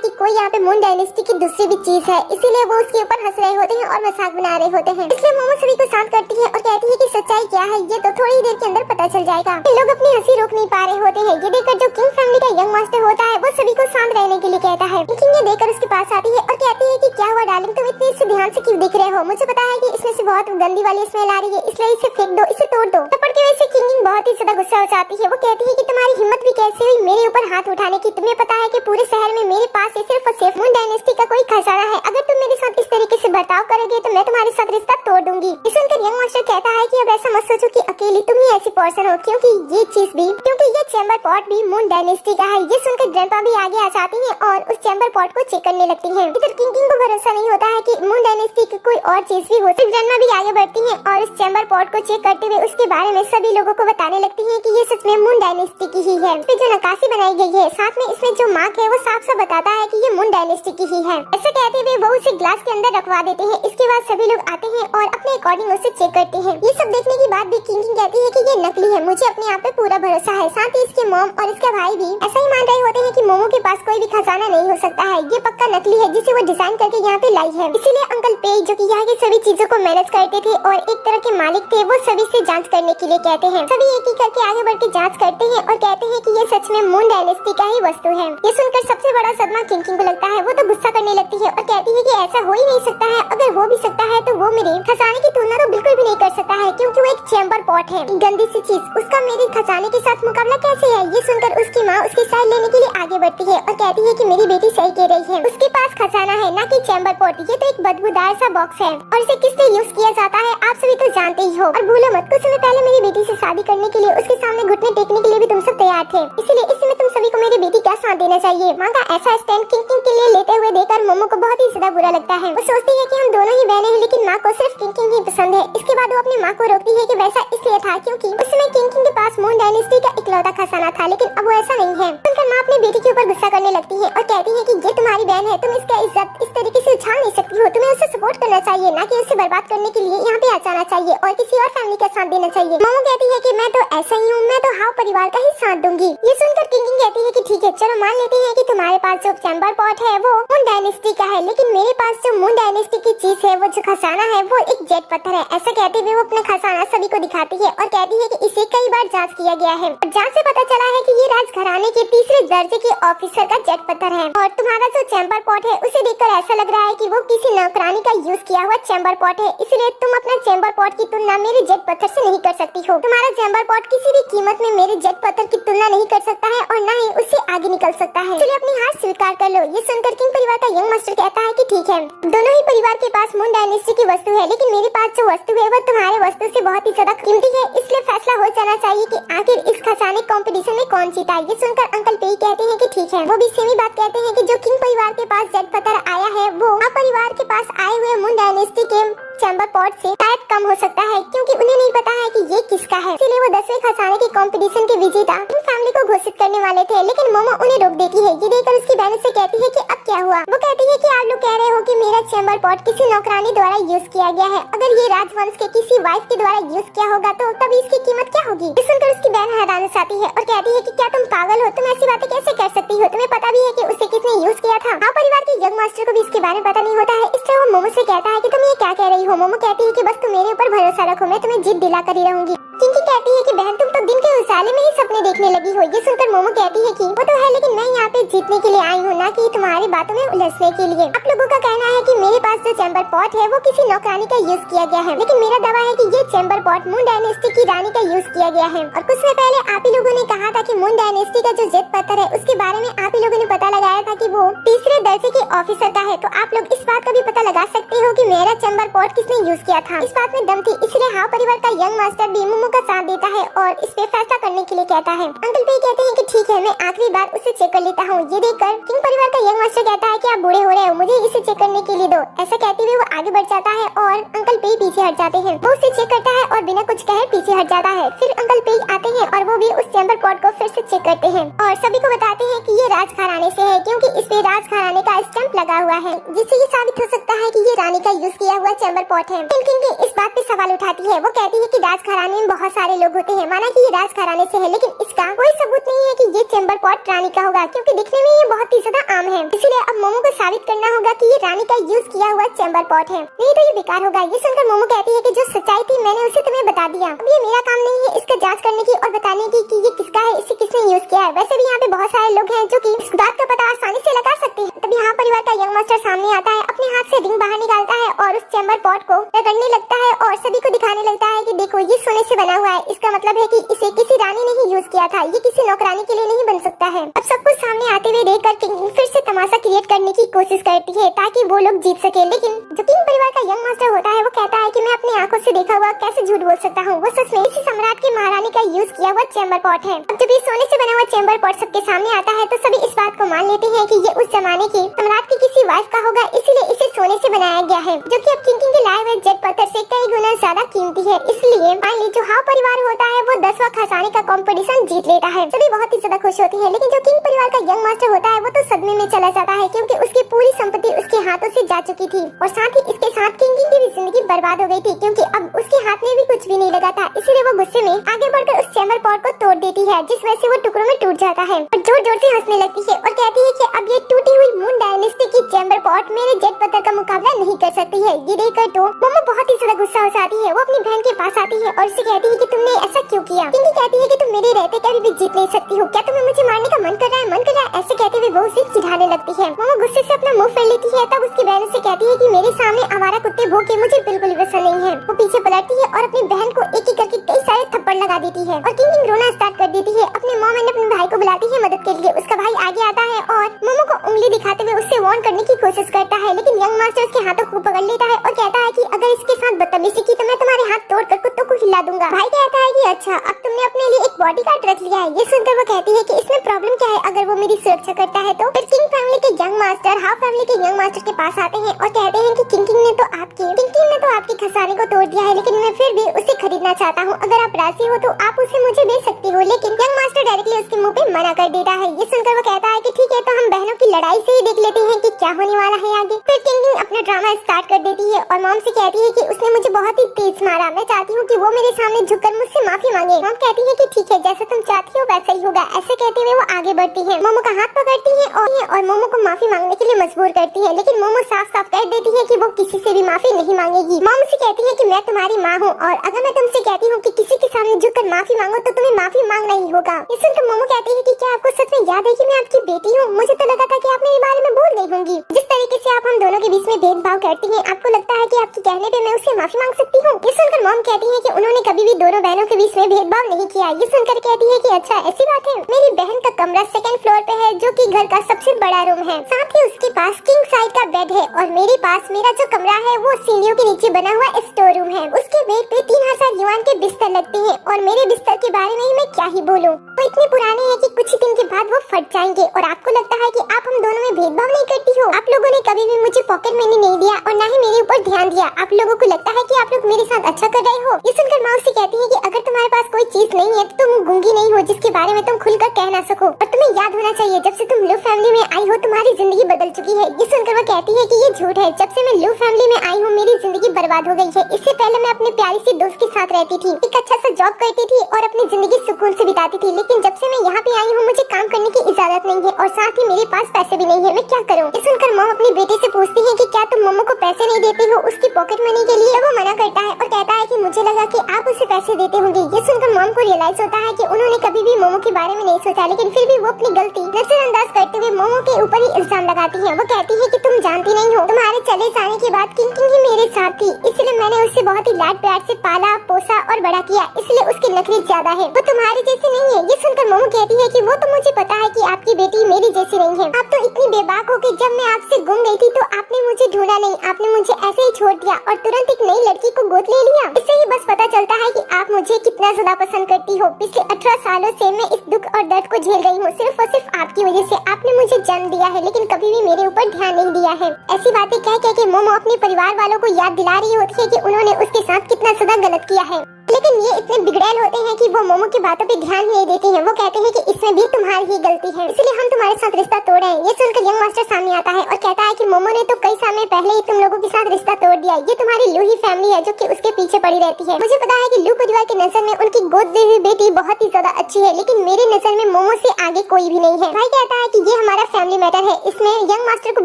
कि कोई यहाँ पे मून डायनेस्टी की दूसरी भी चीज है, इसीलिए वो उसके ऊपर हंस रहे होते हैं और मजाक बना रहे होते हैं। इसलिए मोमो सभी को शांत करती है और कहती है कि सच्चाई क्या है ये तो थोड़ी देर के अंदर पता चल जाएगा। लोग अपनी हंसी रोक नहीं पा रहे होते हैं। ये देखकर जो किंग फैमिली का यंग मास्टर होता है वो सभी को शांत रहने के लिए कहता है। किंग ये देखकर उसके पास आती है और कहती है कि क्या हुआ डार्लिंग, तुम इतने इससे ध्यान से क्यों देख रहे हो? मुझे पता है कि इसमें से बहुत गंदी वाली स्मेल आ रही है, इसलिए इसे फेंक दो, इसे तोड़ दो। थप्पड़ की वजह से किंग बहुत ही ज्यादा गुस्सा हो जाती है। वो कहती है कि तुम्हारी हिम्मत भी कैसे हुई मेरे ऊपर हाथ उठाने की? तुम्हें पता है कि पूरे शहर में मेरे पास सिर्फ और सिर्फ मून डायनेस्टी का कोई खजाना है। अगर तुम मेरे साथ इस तरीके से बर्ताव करोगे तो मैं तुम्हारे साथ रिश्ता तोड़ दूंगी। इस सुनकर यंग मास्टर कहता है कि अब ऐसा मत सोचो कि अकेली तुम ही ऐसी पर्सन हो, क्योंकि ये चीज भी, क्योंकि ये चैम्बर पॉट भी मून डायनेस्टी का है। ये सुनकर ग्रैंडपा भी आगे आ जाती हैं और उस चैम्बर पॉट को चेक करने लगती हैं। इधर किंग को भरोसा नहीं होता है कि मून डायनेस्टी की कोई और चीज भी हो। ग्रैंडमा भी आगे बढ़ती हैं और उस चैम्बर पॉट को चेक करते हुए उसके बारे में सभी लोगों को बताने लगती हैं कि ये सच में मून डायनेस्टी की ही है। इसमें जो नक्काशी बनाई गई है, साथ में इसमें जो मार्क है वो साफ साफ बताता है कि ये मून डायनेस्टी की ही है। ऐसा कहते हुए वो उसे ग्लास के अंदर रखवा देते हैं। इसके बाद सभी लोग आते हैं और अपने अकॉर्डिंग उसे चेक करते हैं। ये सब देखने के बाद भी किंग कहती है कि ये नकली है, मुझे अपने आप पे पूरा भरोसा है। साथ ही इसके मॉम और इसका भाई भी ऐसा ही मान रहे होते हैं कि मोमो के पास कोई भी खजाना नहीं हो सकता है, ये पक्का नकली है जिसे वो डिजाइन करके यहाँ पे लाई है। इसीलिए अंकल पे जो कि यहाँ की सभी चीजों को मैनेज करते थे और एक तरह के मालिक थे, वो सभी से जांच करने के लिए कहते हैं। सभी एक एक करके आगे बढ़ के जांच करते हैं और कहते हैं कि ये सच में मून डायनेस्टी का ही वस्तु है। ये सुनकर सबसे बड़ा सदमा किंग को लगता है। वो तो गुस्सा करने लगती है और कहती है कि ऐसा हो ही नहीं सकता है, अगर हो भी सकता है तो वो मेरे खजाने की तुलना तो बिल्कुल भी नहीं कर सकता है, क्योंकि वो एक चैम्बर पॉट है, गंदी सी चीज, उसका मेरे खजाने के साथ मुकाबला कैसे है? ये सुनकर उसकी माँ उसकी साइड लेने के लिए आगे बढ़ती है और कहती है कि मेरी बेटी सही कह रही है, उसके पास खजाना है ना कि चैम्बर पॉट। ये तो एक बदबूदार सा बॉक्स है और इसे किस लिए यूज किया जाता है आप सभी तो जानते ही हो। और भूलो मत, कुछ समय पहले मेरी बेटी से शादी करने के लिए उसके सामने घुटने टेकने के लिए भी तुम सब तैयार थे, इसलिए इस समय तुम सभी को मेरी बेटी का साथ देना चाहिए। माँ का ऐसा स्टैंड किंग के लिए लेते हुए देखकर मोमो को बहुत ही ज्यादा बुरा लगता है। वो सोचती है कि हम दोनों ही बहनें हैं, लेकिन माँ को सिर्फ किंग ही पसंद है। इसके बाद वो अपनी माँ को रोकती है कि वैसा इसलिए था क्योंकि उस समय किंग के पास मून डायनेस्टी का इकलौता खजाना था, लेकिन अब वो ऐसा नहीं है। सुनकर माँ अपनी बेटी के ऊपर गुस्सा करने लगती है और कहती है कि ये तुम्हारी बहन है, तुम इसका इज्जत इस तरीके से उछाल नहीं सकती हो, तुम्हें उसे सपोर्ट करना चाहिए, ना कि उसे बर्बाद करने के लिए यहाँ पे आ जाना चाहिए और किसी और फैमिली का साथ देना चाहिए। मोमो कहती है कि मैं तो ऐसा ही हूँ, मैं तो हाउ परिवार का ही साथ दूंगी। ये सुनकर किंग कहती है कि ठीक है, चलो मान लेते हैं कि तुम्हारे पास जो चैम्बर पॉट है वो मून डायनेस्टी का है, लेकिन मेरे पास जो मून डायनेस्टी की चीज है, वो जो खजाना है, वो एक जेट पत्थर है। ऐसा कहते हुए वो अपना खजाना सभी को दिखाती है और कहती है कि इसे कई बार जांच किया गया है और जांच से पता चला है कि ये राजघराने के तीसरे दर्जे के ऑफिसर का जेट पत्थर है। और तुम्हारा जो चैम्बर पॉट है उसे देखकर ऐसा लग रहा है कि वो किसी नौकरानी का यूज किया हुआ चैम्बर पॉट है, इसलिए तुम अपना चैम्बर पॉट की तुलना मेरे जेट पत्थर से नहीं कर सकती हो। तुम्हारा चैम्बर पॉट किसी भी कीमत में मेरे जेट पत्थर की तुलना नहीं कर सकता है और न ही उससे आगे निकल सकता है, इसलिए अपनी हार स्वीकार कर लो। ये सुनकर किंग परिवार का यंग मास्टर कहता है कि ठीक है, दोनों ही परिवार के पास मून डायनेस्टी की वस्तु है, लेकिन मेरे पास जो वस्तु है वो तुम्हारे वस्तु से बहुत ही ज्यादा कीमती है, इसलिए फैसला हो जाना चाहिए कि आखिर इस खजाने कंपटीशन में कौन जीता। ये सुनकर अंकल पे कहते हैं कि ठीक है। वो भी सेम ही बात कहते हैं कि जो किंग परिवार के पास जेट पत्थर आया है वो आप परिवार के पास आए हुए मून डायनेस्टी के चैम्बर पॉट से शायद कम हो सकता है, क्योंकि उन्हें नहीं पता है कि ये किसका है, इसलिए वो 10वें खजाने के कंपटीशन के विजेता इन फैमिली को घोषित करने वाले थे, लेकिन मोमो उन्हें रोक देती है। ये देखकर उसकी बहन से कहती है कि अब क्या हुआ? वो कहती है कि आप लोग कह रहे हो कि मेरा चैम्बर पॉट किसी नौकरानी द्वारा यूज किया गया है, अगर ये राजवंश के किसी वाइफ के द्वारा यूज किया होगा तो तब इसकी कीमत क्या होगी? ये सुनकर उसकी बहन हैरान हो जाती है और कहती है कि क्या तुम पागल हो? तुम ऐसी बातें कैसे कर सकती हो? तुम्हें पता भी है कि उसे किसने यूज किया था? हाँ परिवार के यंग मास्टर को भी इसके बारे में पता नहीं होता है, इसलिए वो मोमो से कहता है कि तुम ये क्या कह रही हो। मोमो कहती है कि बस तुम मेरे ऊपर भरोसा रखो, मैं तुम्हें जीत दिला कर ही रहूंगी। किंकी कहती है कि बहन तुम तो दिन के उजाले में ही सपने देखने लगी हो। ये सुनकर मोमो कहती है कि वो तो है, लेकिन मैं यहाँ पे जीतने के लिए आई हूँ, ना कि तुम्हारी बातों में उलझने के लिए। आप लोगों का कहना है कि मेरे पास जो चैम्बर पॉट है वो किसी नौकरानी का यूज किया गया है, लेकिन मेरा दावा है कि ये चैम्बर पॉट मून डायनेस्टी की रानी का यूज किया गया है। और कुछ समय पहले आप ही लोगों ने कहा था कि मून डायनेस्टी का जो जेट पत्थर है उसके बारे में आप ही लोगों ने पता लगाया था कि वो तीसरे दर्जे के ऑफिसर का है। तो आप लोग इस बात का भी पता लगा सकते हो कि मेरा चैम्बर पॉट किसने यूज किया था। इस बात में दम थी, इसलिए हाव परिवार का यंग मास्टर भी मोमो का साथ देता है और इस पे फैसला करने के लिए कहता है। अंकल पे कहते हैं कि ठीक है, मैं आखिरी बार उसे चेक कर लेता हूँ। ये देखकर किंग परिवार का यंग मास्टर कहता है कि आप बूढ़े हो रहे हो, मुझे इसे चेक करने के लिए दो। ऐसा कहते हुए वो आगे बढ़ जाता है और अंकल पे पीछे हट जाते हैं। वो उसे चेक करता है और बिना कुछ कहे पीछे हट जाता है। फिर अंकल पे आते हैं और वो भी उस चैम्बर पॉट को फिर से चेक करते हैं और सभी को बताते हैं कि ये राजघराने से है, क्योंकि इस पे राजघराने का स्टैंप लगा हुआ है, जिससे ये साबित हो सकता है कि ये रानी का यूज किया हुआ चैम्बर पॉट है। किंग इस बात पे सवाल उठाती है। वो कहती है कि राजघराने में बहुत सारे लोग होते हैं, माना कि ये राजघराने से है, लेकिन इसका कोई सबूत नहीं है कि ये चैम्बर पॉट रानी का होगा, क्योंकि दिखने में ये बहुत ही ज्यादा आम है। इसलिए अब मोमो को साबित करना होगा कि ये रानी का यूज किया हुआ चैम्बर पॉट है, नहीं तो ये बेकार होगा। ये सुनकर मोमो कहती है कि जो सच्चाई थी मैंने उसे तुम्हें बता दिया, अब ये मेरा काम नहीं है इसका जांच करने की और बताने की कि ये किसका है, इसे किसने यूज किया है। वैसे भी यहाँ पे बहुत सारे लोग हैं जो कि इस बात का पता आसानी से लगा सकते हैं। तभी यहाँ परिवार का यंग मास्टर सामने आता है, अपने हाथ से रिंग बाहर निकालता है और उस चैम्बर पॉट को रगड़ने लगता है और सभी को दिखाने लगता है कि देखो ये सोने से बना हुआ है, इसका मतलब है कि इसे किसी रानी ने ही यूज किया था, ये किसी नौकरानी के लिए नहीं बन सकता है। अब सब कुछ सामने आते हुए देखकर किंग फिर से तमाशा क्रिएट करने की कोशिश करती है ताकि वो लोग जीत सके, लेकिन जो किंग परिवार का यंग मास्टर होता है वो कहता है कि मैं अपनी आंखों से देखा हुआ कैसे झूठ बोल सकता हूँ, वो सच में इसी सम्राट की महारानी का यूज किया हुआ चैम्बर पॉट है। अब जब ये सोने से बना हुआ चैम्बर पॉट सबके सामने आता है तो सभी इस बात को मान लेते हैं कि ये उस जमाने की सम्राट की किसी वाइफ का होगा, इसीलिए इसे सोने से बनाया गया है, जो कि अब किंग के लाए हुए जेट पत्थर से कई गुना ज्यादा कीमती है। इसलिए फाइनली जो हाव परिवार होता है वो 10वां खजाने का कंपटीशन जीत लेता है। सभी बहुत ही ज्यादा खुश होते हैं, लेकिन जो किंग परिवार का यंग मास्टर होता है वो तो सदमे में चला जाता है, क्योंकि उसकी पूरी संपत्ति उसके हाथों से जा चुकी थी और साथ ही इसके साथ किंग की भी जिंदगी बर्बाद हो गई थी, क्योंकि अब उसके हाथ में भी कुछ भी नहीं लगा था। इसीलिए वो गुस्से में आगे बढ़कर उस चैम्बर पॉट को तोड़ देती है, जिस वजह से वो टुकड़ों में टूट जाता है और जोर जोर से हंसने लगती है और कहती है कि अब ये टूटी हुई मून डायनेस्टी की चैम्बर पॉट मेरे जेट पत्थर का मुकाबला नहीं कर सकती है। ये देखकर तो मोमो बहुत ही ज्यादा गुस्सा हो जाती है। वो अपनी बहन के पास आती है और उसे कहती है कि तुमने ऐसा क्यों किया। किंकी कहती है कि तुम मेरे रहते कभी भी जीत नहीं सकती हो, क्या तुम्हें मुझे मारने का मन कर रहा है, मन कर रहा है। ऐसे कहते हुए वो उसे चिढ़ाने लगती है। मोमो गुस्से से अपना मुंह फेर लेती है। तब उसकी बहन से कहती है कि मेरे सामने आवारा कुत्ते भौंके मुझे बिल्कुल भी पसंद नहीं है। वो पीछे पलटती है और अपनी बहन को एक एक करके कई सारे थप्पड़ लगा देती है और किंग रोना स्टार्ट कर देती है। अपने मॉम एंड अपने भाई को बुलाती है मदद के लिए। उसका भाई आगे आता है और मोमो को उंगली दिखाते हुए उससे वार्न करने की कोशिश करता है, लेकिन यंग मास्टर उसके हाथों को पकड़ लेता है और कहता है कि अगर इसके साथ बदतमीजी की तो मैं तुम्हारे हाथ तोड़कर कुत्तों को हिला दूंगा। भाई कहता है कि अच्छा अब तुमने अपने लिए एक बॉडीगार्ड रख लिया है। ये सुनकर वो कहती है कि इसमें प्रॉब्लम क्या है अगर वो मेरी सुरक्षा करता है तो। फिर किंग फैमिली के यंग मास्टर हाफ फैमिली के यंग मास्टर के पास आते हैं और कहते हैं कि किंग ने तो आपके खजाने को तोड़ दिया है, लेकिन मैं फिर भी उसे खरीदना चाहता हूँ। अगर आप राजी हो तो आप उसे मुझे दे सकती हो। लेकिन यंग मास्टर डायरेक्टली उसके मुंह पे मना कर देता है। ये सुनकर वो कहता है कि ठीक है, तो हम बहनों की लड़ाई से ही देख लेते हैं कि क्या होने वाला है आगे। फिर किंग अपना ड्रामा स्टार्ट कर देती है और मॉम से कहती है कि उसने मुझे बहुत ही तेज मारा, मैं चाहती हूँ कि वो मेरे सामने झुककर मुझसे माफी मांगे। मॉम कहती है कि ठीक है, जैसा तुम चाहती हो वैसा ही होगा। ऐसे कहते हुए वो आगे बढ़ती है, मोमो का हाथ पकड़ती है और मोमो को माफी मांगने के लिए मजबूर करती है, लेकिन मोमो साफ साफ कह देती है कि वो किसी से भी माफी नहीं मांगेगी। मॉम से कहती है कि मैं तुम्हारी माँ हूँ और अगर मैं तुमसे कहती हूँ कि किसी के सामने झुककर माफी मांगो तो तुम्हें माफी मांगना ही होगा। ये सुनकर मोमो कहती है कि क्या आपको सच में याद है कि मैं आपकी बेटी हूँ? मुझे तो लगा था कि आप मेरे बारे में भूल गई होंगी। जिस तरीके से आप हम दोनों के बीच में भेदभाव करती हैं, आपको लगता है कि आपके कहने पे मैं उससे माफी मांग सकती हूँ? ये सुनकर मॉम कहती है कि उन्होंने कभी भी दोनों बहनों के बीच में भेदभाव नहीं किया। ये सुनकर कहती है कि अच्छा ऐसी बात है। मेरी बहन का कमरा 2nd फ्लोर पे है, जो कि घर का सबसे बड़ा रूम है। साथ ही उसके पास किंग साइज का बेड है और मेरे पास मेरा जो कमरा है वो सीढ़ियों के नीचे बना हुआ स्टोर रूम है। उसके बेड पे 3000 युआन के बिस्तर लगते हैं और मेरे बिस्तर के बारे में मैं क्या ही बोलूं। वो इतने पुराने हैं कि कुछ ही दिन के बाद वो फट जाएंगे। और आपको लगता है कि आप हम दोनों में भेदभाव नहीं करती हो? आप लोगों ने कभी भी मुझे पॉकेट मनी नहीं दिया और न ही मेरे ऊपर ध्यान दिया। आप लोगों को लगता है कि आप लोग मेरे साथ अच्छा कर रहे हो। ये सुनकर माँ से कहती है कि अगर तुम्हारे पास कोई चीज नहीं है तो तुम गूंगी नहीं हो जिसके बारे में तुम खुलकर कह ना सको। और तुम्हें याद होना चाहिए, जब से तुम लू फैमिली में आई हो तुम्हारी जिंदगी बदल चुकी है। ये सुनकर वो कहती है कि ये झूठ है, जब से मैं लू फैमिली में आई हूँ मेरी जिंदगी बर्बाद हो गई है। इससे पहले मैं अपने प्यारी सी दोस्त के साथ रहती थी, एक अच्छा सा जॉब करती थी और अपनी जिंदगी सुकून से बिताती थी। लेकिन जब से मैं यहाँ पे आई हूँ मुझे काम करने की इजाजत नहीं है और साथ ही मेरे पास पैसे भी नहीं है। मैं क्या करूँ? ये सुनकर मॉम अपनी अपनी बेटी से पूछती है कि क्या तुम मोमो को पैसे नहीं देती हो उसकी पॉकेट मनी के लिए। वो मना करता है और कहता है कि मुझे लगा कि आप उसे पैसे देते होंगे। ये सुनकर मॉम को रियलाइज होता है कि उन्होंने कभी भी मोमो के बारे में नहीं सोचा, लेकिन फिर भी वो अपनी गलती नजरअंदाज करते हुए मोमो के ऊपर ही इल्जाम लगाती है। वो कहती है कि तुम जानती नहीं हो, तुम्हारे चले जाने के बाद किंग ही मेरे साथ थी, इसलिए मैंने उसे बहुत ही लाड प्यार से पाला पोसा और बड़ा किया, इसलिए उसकी नखरे ज्यादा है, वो तुम्हारे जैसी नहीं है। ये सुनकर मोमो कहती है कि वो तो मुझे पता है कि आपकी बेटी मेरी जैसी नहीं है। आप तो इतनी बेबाक हो कि जब मैं आपसे गुम गई थी तो आपने मुझे ढूंढा नहीं, आपने मुझे ऐसे ही छोड़ दिया और तुरंत एक नई लड़की को गोद ले लिया। इससे ही बस पता चलता है कि आप मुझे कितना ज्यादा पसंद करती हो। पिछले 18 सालों से मैं इस दुख और दर्द को झेल रही हूँ, सिर्फ और सिर्फ आपकी वजह से। आपने मुझे जन्म दिया है लेकिन कभी भी मेरे ऊपर ध्यान नहीं दिया है। ऐसी बातें कह कह के मोमो अपने परिवार वालों को याद दिला रही होती है कि उन्होंने उसके साथ कितना ज्यादा गलत किया है, लेकिन ये इतने बिगड़ैल होते हैं कि वो मोमो की बातों पे ध्यान नहीं देते हैं। वो कहते हैं कि इसमें भी तुम्हारी ही गलती है, इसलिए हम तुम्हारे साथ रिश्ता तोड़ रहे हैं। ये सुनकर यंग मास्टर सामने आता है और कहता है कि मोमो ने तो कई समय पहले ही तुम लोगों के साथ रिश्ता तोड़ दिया। ये तुम्हारी लू ही फैमिली है जो कि उसके पीछे पड़ी रहती है। मुझे पता है कि लू परिवार की नजर में उनकी गोद दी हुई बेटी बहुत ही ज्यादा अच्छी है, लेकिन मेरी नजर में मोमो से आगे कोई भी नहीं है। भाई कहता है कि ये हमारा फैमिली मैटर है, इसमें यंग मास्टर को